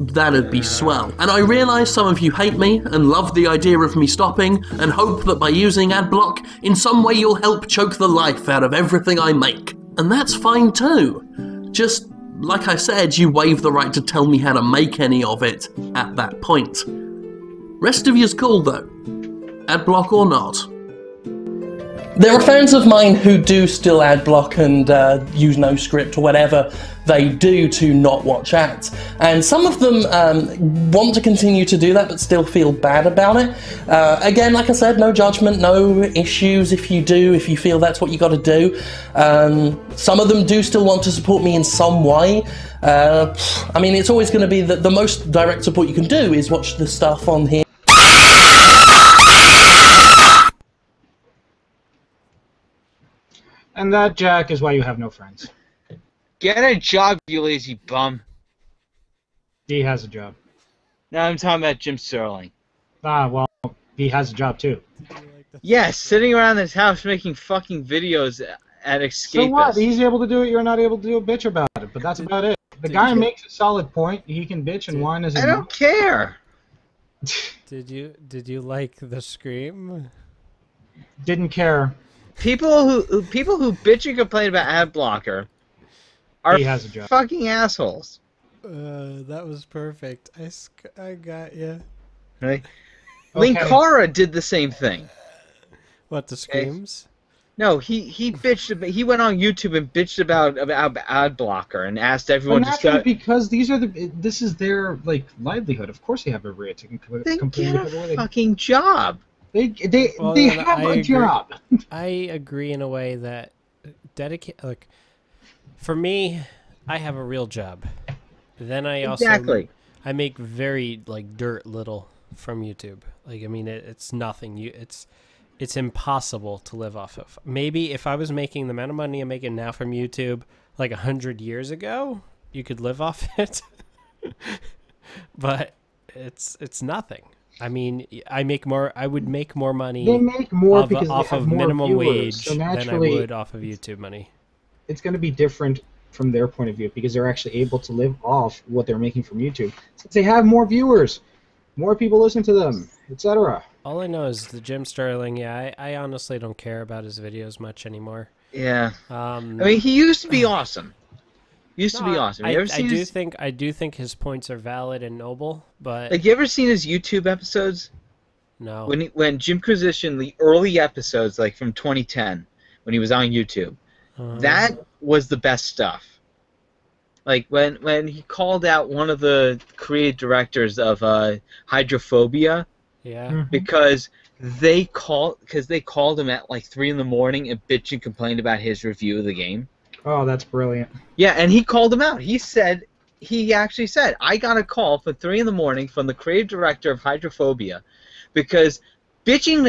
that'd be swell. And I realise some of you hate me and love the idea of me stopping, and hope that by using adblock, in some way you'll help choke the life out of everything I make. And that's fine too. Just, like I said, you waive the right to tell me how to make any of it at that point. Rest of you's cool though. Adblock or not. There are fans of mine who do still adblock and use no script or whatever they do to not watch ads. And some of them want to continue to do that but still feel bad about it. Again, like I said, no judgment, no issues if you do, if you feel that's what you got to do. Some of them do still want to support me in some way. I mean, it's always going to be that the most direct support you can do is watch the stuff on here. And that, Jack, is why you have no friends. Get a job, you lazy bum. He has a job. Now I'm talking about Jim Sterling. Ah, well, he has a job too. Yes, sitting around his house making fucking videos at Escapist. So what? He's able to do it. You're not able to do a bitch about it. But that's about it. The guy makes a solid point. He can bitch and whine as he I don't care. Did you like the scream? Didn't care. People who bitch and complain about ad blocker are He has a job. fucking assholes. That was perfect. I got you. Right? Okay. Linkara did the same thing. What, the screams? No, he bitched about, he went on YouTube and bitched about ad blocker and asked But everyone to naturally, start. because this is their livelihood. Of course, they have every right to Then complain. get a fucking job. They Well, they then have I a agree. job. I agree in a way that for me, I have a real job. Then I also Exactly. I make very dirt little from YouTube. I mean, it's nothing. It's impossible to live off of. Maybe if I was making the amount of money I'm making now from YouTube 100 years ago, you could live off it. But it's nothing. I mean, I would make more money They make more because off they have of more minimum viewers, wage so than I naturally, would off of YouTube money. it's going to be different from their point of view because they're actually able to live off what they're making from YouTube. Since they have more viewers, more people listen to them, etc. All I know is the Jim Sterling. Yeah, I honestly don't care about his videos much anymore. Yeah. I mean, he used to be awesome. Used to be awesome. You ever seen I do think his points are valid and noble, but you ever seen his YouTube episodes? no. When Jim Christian, the early episodes, from 2010, when he was on YouTube, that was the best stuff. When he called out one of the creative directors of Hydrophobia, Yeah. because they called him at 3 a.m. and bitched and complained about his review of the game. Oh, that's brilliant. Yeah, and he called him out. He actually said, I got a call for 3 a.m. from the creative director of Hydrophobia because bitching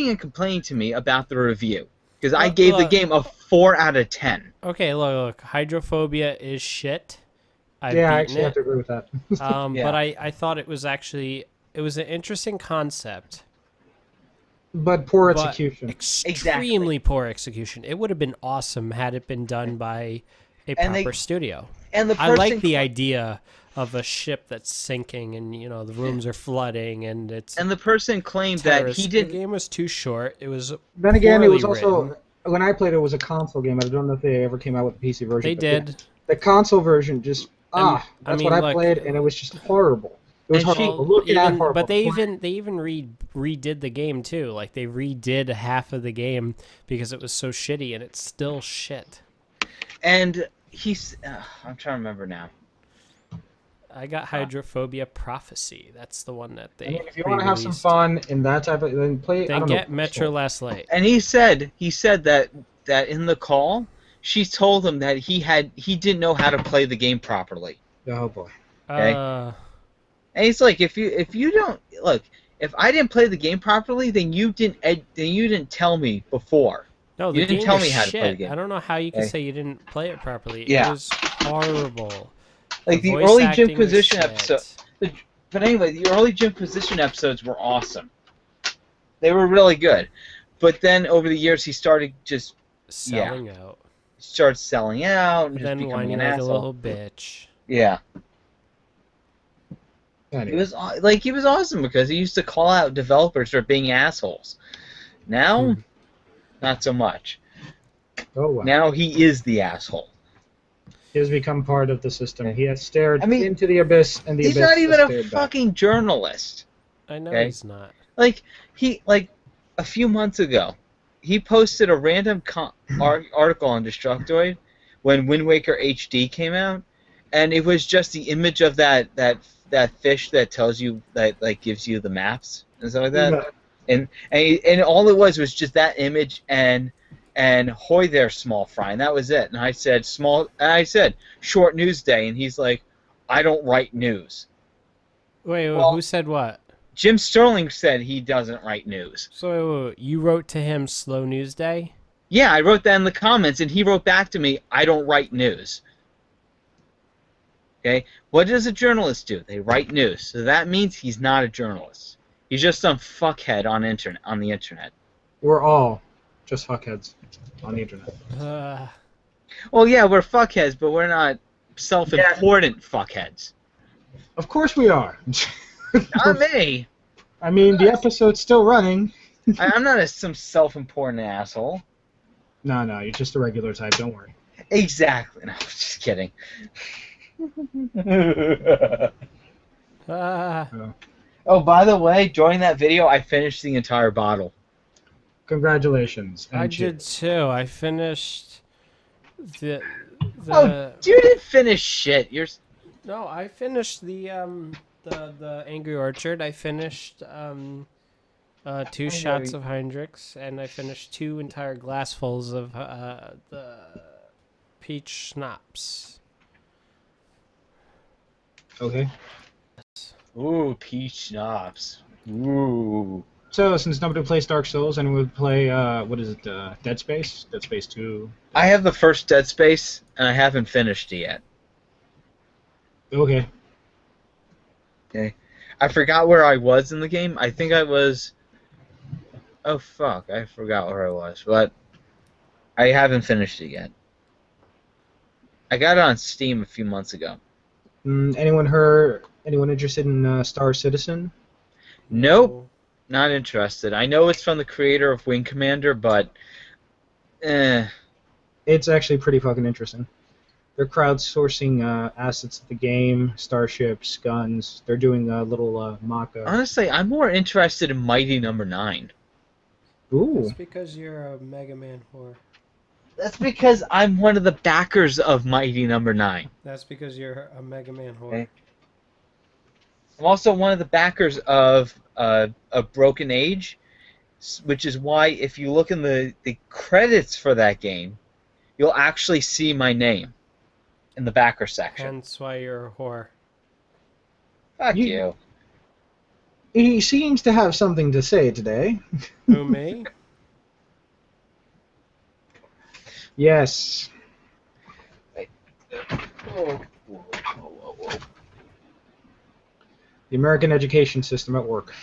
and complaining to me about the review because I gave the game a 4 out of 10. Okay, look, Hydrophobia is shit. I actually have to agree with that. But I thought it was an interesting concept. But poor execution. Extremely poor execution. It would have been awesome had it been done by a proper studio. And I like the idea of a ship that's sinking and the rooms are flooding and it's. And the person claimed that he didn't. The game was too short. It was. Then again, it was written. also when I played it was a console game. I don't know if they ever came out with the PC version. They did. Yeah, the console version just that's I mean, what I played, and it was just horrible. It was horrible. Horrible. But they even redid the game too. They redid half of the game because it was so shitty, and it's still shit. And I'm trying to remember now. I got Hydrophobia Prophecy. That's the one that they. If you want to have some fun in that type of, then play. Then get Metro Last Light. And he said that in the call, she told him that he didn't know how to play the game properly. Oh boy. Okay. And he's like, if you don't look, if I didn't play the game properly, then you didn't tell me before. No, you didn't tell me how to play the game. I don't know how you can say you didn't play it properly. Yeah. It was horrible. The early Jim Position episodes. But anyway, the early Jim Position episodes were awesome. They were really good. But then over the years, he started just selling out. He started selling out and then just becoming an like asshole. a little bitch. Yeah. Anyway. He was awesome because he used to call out developers for being assholes. Now, not so much. Oh well. Now he is the asshole. He has become part of the system. He has stared into the abyss, and the he's abyss not even a back. fucking journalist. I know okay? He's not. A few months ago, he posted a random article on Destructoid when Wind Waker HD came out, and it was just the image of that fish that tells you that gives you the maps and stuff like that. Yeah. And all it was just that image and hoy there, small fry, and that was it. And I said short news day, and he's like, I don't write news. Wait, who said what? Jim Sterling said he doesn't write news. So you wrote to him slow news day? Yeah, I wrote that in the comments, and he wrote back to me, I don't write news. Okay? What does a journalist do? They write news. So that means he's not a journalist. He's just some fuckhead on the internet. We're all just fuckheads on the internet. Well, yeah, we're fuckheads, but we're not self-important fuckheads. Of course we are. Not me. I mean, the episode's still running. I'm not some self-important asshole. No, you're just a regular type. Don't worry. Exactly. No, I'm just kidding. Oh, by the way, during that video, I finished the entire bottle. Congratulations. I did too. I finished the. Oh, you didn't finish shit. No, I finished the Angry Orchard. I finished 2 shots of Hendrix, and I finished 2 entire glassfuls of the peach schnapps. Okay. Ooh, peach schnapps. Ooh. So, since nobody plays Dark Souls, anyone would play, what is it, Dead Space? Dead Space 2? I have the first Dead Space, and I haven't finished it yet. Okay. Okay. I forgot where I was in the game. I think I was... Oh, fuck. I forgot where I was. But I haven't finished it yet. I got it on Steam a few months ago. Anyone interested in Star Citizen? Nope. Not interested. I know it's from the creator of Wing Commander, but... It's actually pretty fucking interesting. They're crowdsourcing assets of the game, starships, guns. They're doing a little mock. Honestly, I'm more interested in Mighty Number 9. Ooh. That's because you're a Mega Man whore. That's because I'm one of the backers of Mighty Number 9. That's because you're a Mega Man whore. Okay. I'm also one of the backers of Broken Age, which is why if you look in the credits for that game, you'll actually see my name in the backer section. Hence why you're a whore. Fuck you. He seems to have something to say today. Who, me? Yes. Whoa. The American education system at work.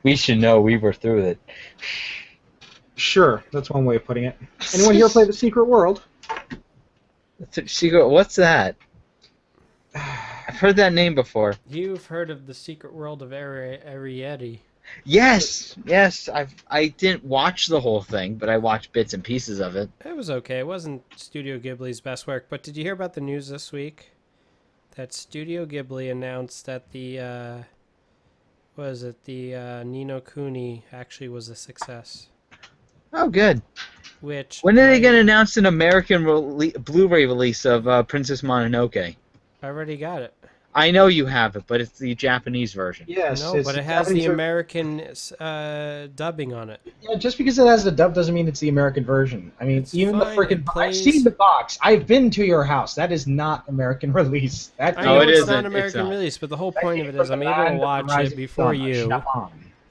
We should know we were through it. Sure, that's one way of putting it. Anyone here play The Secret World? What's that? I've heard that name before. You've heard of The Secret World of Ariete. Yes. I didn't watch the whole thing, but I watched bits and pieces of it. It was okay. It wasn't Studio Ghibli's best work, but did you hear about the news this week? That Studio Ghibli announced that the Ni no Kuni actually was a success. Oh, good. Which when are they going to announce an American Blu-ray release of Princess Mononoke? I already got it. I know you have it, but it's the Japanese version. Yes. No, but it has the American dubbing on it. Yeah, just because it has the dub doesn't mean it's the American version. I mean, It's even fine, the freaking... I've seen the box. I've been to your house. That is not American release. I know it it's isn't. not American It's not. release, but the whole point of it is I'm able to watch it before you.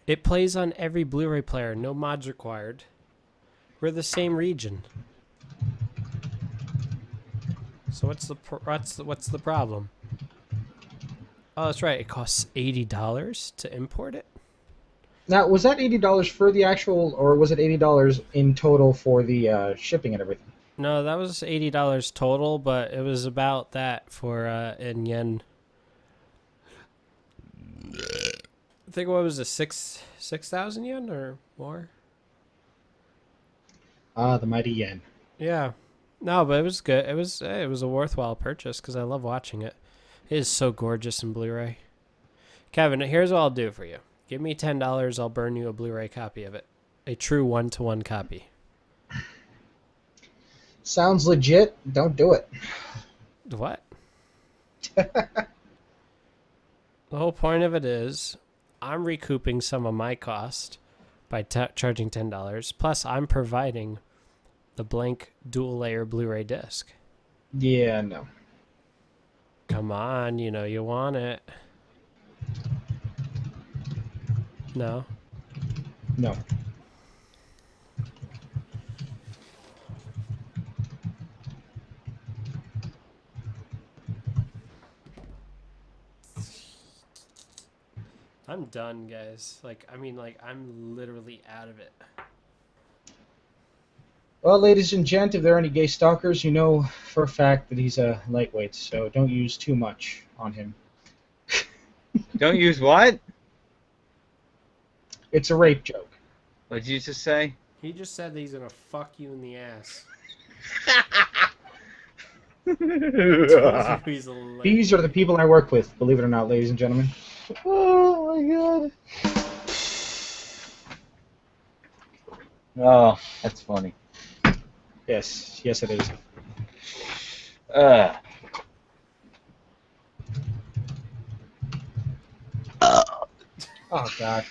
It plays on every Blu-ray player. No mods required. We're the same region. So what's the problem? Oh, that's right. It costs $80 to import it. Now, was that $80 for the actual, or was it $80 in total for the shipping and everything? No, that was $80 total, but it was about that for in yen. I think what was it, 6,000 yen or more? Ah, the mighty yen. Yeah, no, but it was good. It was a worthwhile purchase because I love watching it. It is so gorgeous in Blu-ray. Kevin, here's what I'll do for you. Give me $10, I'll burn you a Blu-ray copy of it. A true one-to-one copy. Sounds legit. Don't do it. What? The whole point of it is I'm recouping some of my cost by charging $10. Plus, I'm providing the blank dual-layer Blu-ray disc. Yeah, no. Come on, you know you want it. No? No. I'm done, guys. Like, I mean, like, I'm literally out of it. Well, ladies and gent, if there are any gay stalkers, you know for a fact that he's a lightweight, so don't use too much on him. Don't use what? It's a rape joke. What did you just say? He just said that he's gonna fuck you in the ass. He's a These are the people I work with, believe it or not, ladies and gentlemen. Oh my god. Oh, that's funny. Yes, yes it is. Oh, God.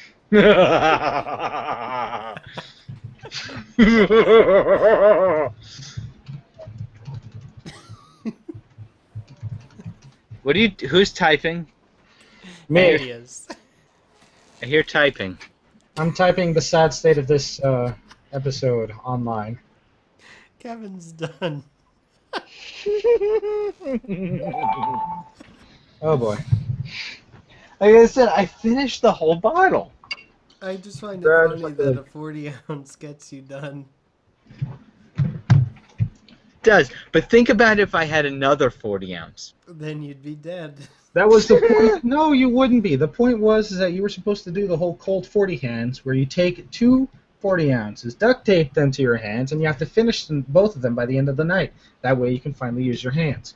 Who's typing? There Me. he is. I hear typing. I'm typing the sad state of this episode online. Kevin's done. Oh, boy. Like I said, I finished the whole bottle. I just find it Brad, funny fuck that it. a 40-ounce gets you done. It does. But think about if I had another 40 ounce. Then you'd be dead. That was the point. No, you wouldn't be. The point was is that you were supposed to do the whole cold 40 hands, where you take 2 40 ounces, duct tape them to your hands, and you have to finish them, both of them by the end of the night. That way you can finally use your hands.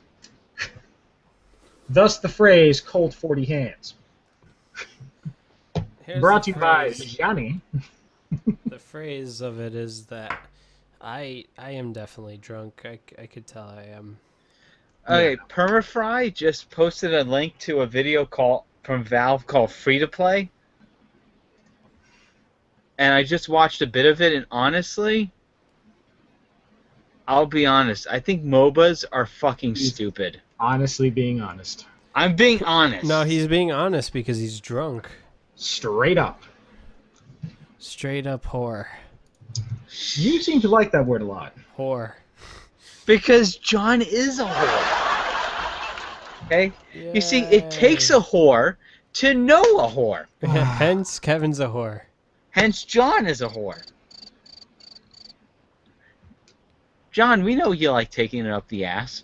Thus the phrase cold 40 hands. Here's Brought the to you by phrase. Johnny. The phrase of it is that I am definitely drunk. I could tell I am. Okay, Permafry just posted a link to a video call from Valve called Free to Play. And I just watched a bit of it, and honestly, I'll be honest, I think MOBAs are fucking stupid. Honestly being honest. I'm being honest. No, he's being honest because he's drunk. Straight up. Straight up whore. You seem to like that word a lot. Whore. Because John is a whore. Okay? You see, it takes a whore to know a whore. Hence, Kevin's a whore. Hence, John is a whore. John, we know you like taking it up the ass.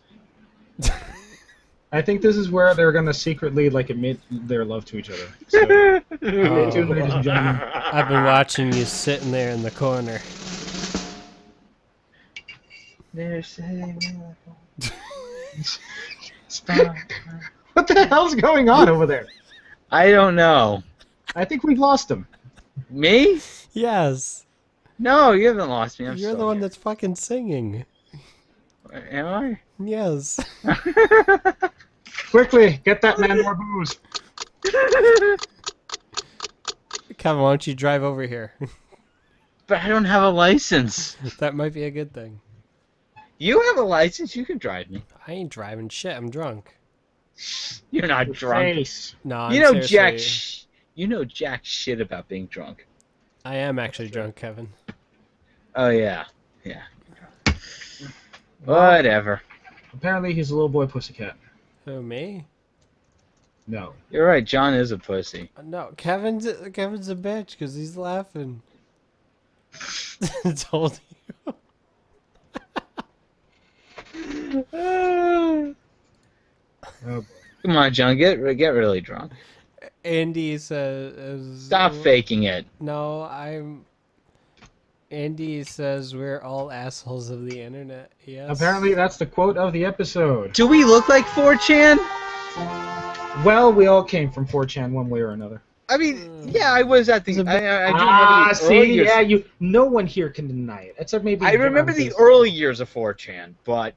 I think this is where they're gonna secretly like admit their love to each other. So, stay tuned, ladies and gentlemen. I've been watching you sitting there in the corner. They're saying What the hell's going on over there? I don't know. I think we've lost him. Me? Yes. No, you haven't lost me. I'm You're still the one here. that's fucking singing. Am I? Yes. Quickly, get that man more booze. Kevin, why don't you drive over here? But I don't have a license. That might be a good thing. You have a license. You can drive me. I ain't driving shit. I'm drunk. You're not drunk. Face. No, You I'm know seriously- You know jack shit about being drunk. I am actually drunk, Kevin. Oh yeah, yeah. Whatever. Apparently, he's a little boy pussycat. Who, me? No. You're right. John is a pussy. No, Kevin's a bitch because he's laughing. I told you. Oh, Come on, John. Get really drunk. Andy says... Stop faking it. No, I'm... Andy says we're all assholes of the internet. Yes. apparently, that's the quote of the episode. Do we look like 4chan? Well, we all came from 4chan one way or another. I mean, yeah, I was at the. I do remember the See, early years. yeah, no one here can deny it, except maybe. I remember John, the 'cause- early years of 4chan, but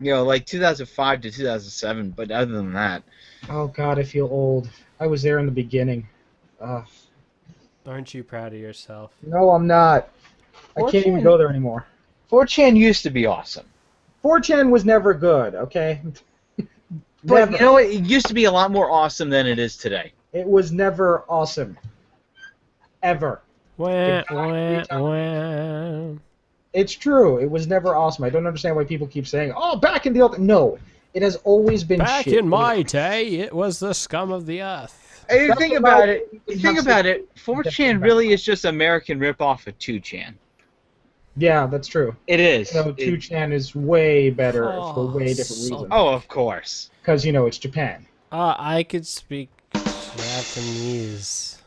like 2005 to 2007. But other than that, Oh God, I feel old. I was there in the beginning. Aren't you proud of yourself? No, I'm not. I can't even 4chan. go there anymore. 4chan used to be awesome. 4chan was never good, okay? But Never. you know what? It used to be a lot more awesome than it is today. It was never awesome. Ever. Wah, wah, wah. It's true. It was never awesome. I don't understand why people keep saying, "Oh, back in the old." No, It has always been Back shit. in my day, it was the scum of the earth. Hey, That's think about about it. it. Think about it. 4chan really is just American ripoff of 2chan. Yeah, that's true. It is. No, 2chan is way better for way different so reasons. Oh, of course. Because, it's Japan. I could speak Japanese.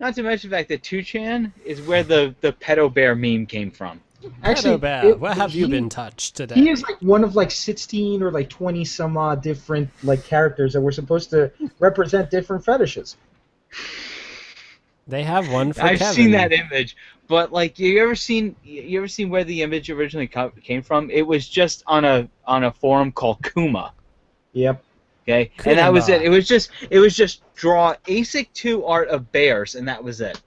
Not to mention the fact that 2chan is where the pedo bear meme came from. Actually, Pedo Bear, where have you been touched today? He is like one of 16 or 20 some odd different characters that were supposed to represent different fetishes. They have one for I've Kevin. seen that image, but you ever seen where the image originally came from? It was just on a forum called Kuma. Yep. Okay, and that was it. It was just draw ASIC 2 art of bears, and that was it.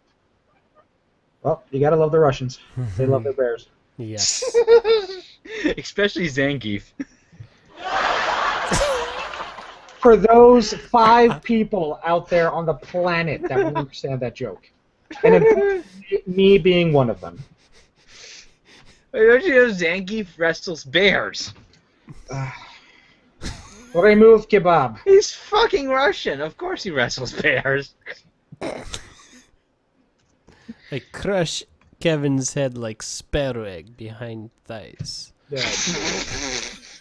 Well, you gotta love the Russians. They love their bears. Yes. Especially Zangief. For those 5 people out there on the planet that will understand that joke, and me being one of them. Wait, don't you know Zangief wrestles bears? Remove kebab. He's fucking Russian. Of course he wrestles bears. I crush Kevin's head like sparrow egg behind thighs.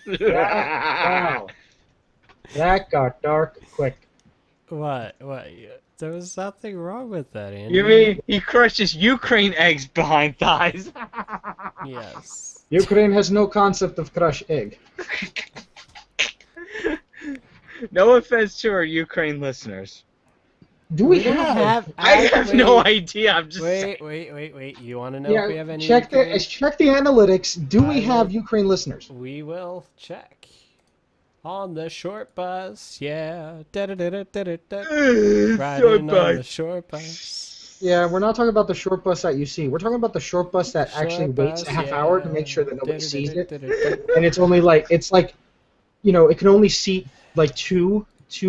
Wow. That got dark quick. What? There was nothing wrong with that, Andy. You mean he crushes Ukraine eggs behind thighs? Yes. Ukraine has no concept of crush egg. No offense to our Ukraine listeners. Do we have? I have no idea. I'm just saying. Wait. You want to know if we have any? Check the analytics. Do we have Ukraine listeners? We will check. On the short bus, yeah. Riding on the short bus. Yeah, we're not talking about the short bus that you see. We're talking about the short bus that actually waits a half hour to make sure that nobody sees it. And it's only it can only seat two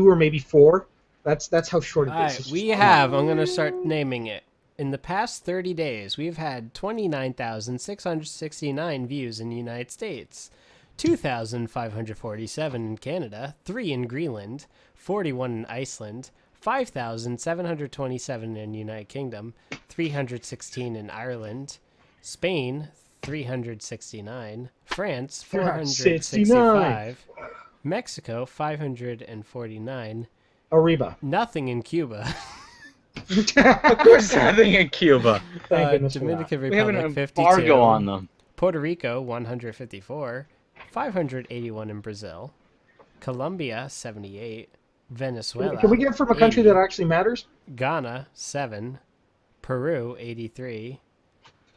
or maybe 4. That's how short it is. Alright, we have, I'm going to start naming it. In the past 30 days, we've had 29,669 views in the United States, 2,547 in Canada, 3 in Greenland, 41 in Iceland, 5,727 in the United Kingdom, 316 in Ireland, Spain, 369, France, 465, Mexico, 549, Arriba. nothing in Cuba. Of course, nothing in Cuba. Dominican We have an Republic, 52. embargo on them. Puerto Rico, 154. 581 in Brazil. Colombia, 78. Venezuela. Can we get from a country 80. that actually matters? Ghana, 7. Peru, 83.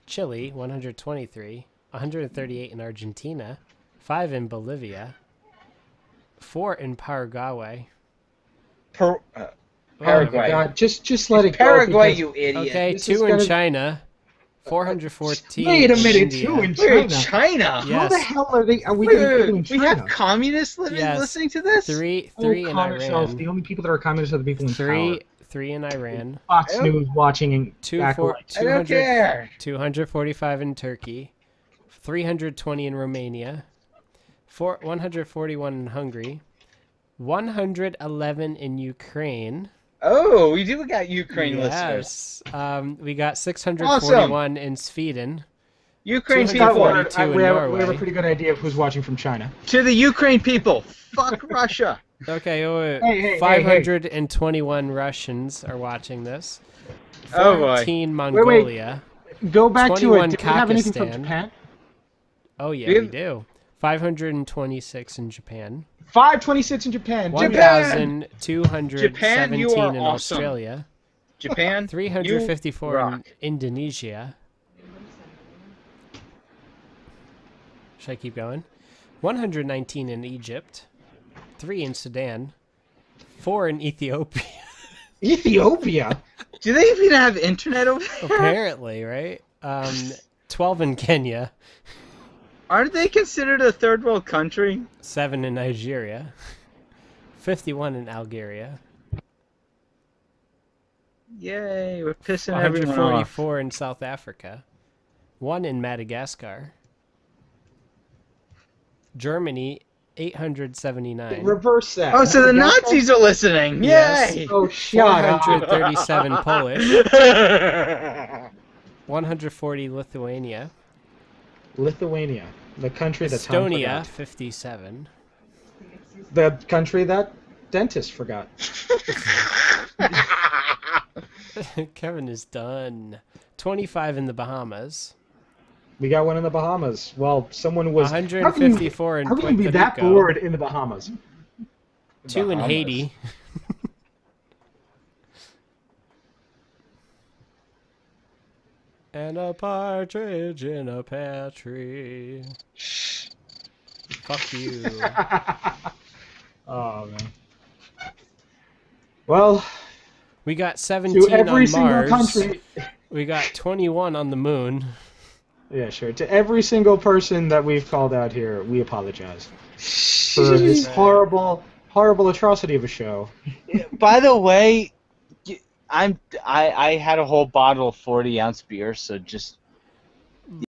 Chile, 123. 138 in Argentina. 5 in Bolivia. 4 in Paraguay. Paraguay. Oh my God, just let it go. Paraguay, because- you idiot. Okay, This 2 is in gonna- China. 414 Wait a minute, India. 2 in We're in China. China. How Yes. the hell are we Wait, getting wait, 2 in wait. We China? have communists Yes. listening to this? 3 Oh, in calm yourself. The Iran. only people that are communists are the people in 3 power. 3 in Iran. Fox News watching and 200 I don't care. 245 in Turkey, 320 in Romania, 141 in Hungary, 111 in Ukraine. Oh, we do got Ukraine listeners. Yes. We got 641 in Sweden. Ukraine 240. people. in we have Norway. a pretty good idea of who's watching from China. To the Ukraine people. Fuck Russia. Okay, wait. Hey, 521 Russians are watching this. Oh, boy. 14 Mongolia. Go back to 21 it. Do we have anything from Kakistan. Japan? Oh yeah, We we have- do. 526 in Japan. 526 in Japan. 1,217 Japan, you are in awesome. Australia. Japan, 354 you in rock. Indonesia. Should I keep going? 119 in Egypt. 3 in Sudan. 4 in Ethiopia. Ethiopia. Do they even have internet over there? Apparently, right? 12 in Kenya. Aren't they considered a third world country? 7 in Nigeria. 51 in Algeria. Yay, we're pissing everyone off. 144 in South Africa. 1 in Madagascar. Germany 879. Reverse that. Oh, so the Madagascar? Nazis are listening! Yes. Yay! Oh, shut up. 437 Polish. 140 Lithuania. Lithuania, the country that Tom Estonia, forgot. 57. The country that dentist forgot. Kevin is done. 25 in the Bahamas. We got one in the Bahamas. Well, someone was... 154 in How can you be Puerto that Rico. bored in the Bahamas? 2 in Bahamas. Haiti. And a partridge in a pear tree. Fuck you. Oh, man. Well, We got to 17 every on single Mars. country... We got 21 on the moon. Yeah, sure. To every single person that we've called out here, we apologize for this horrible, horrible atrocity of a show. By the way, I had a whole bottle of 40-ounce beer, so just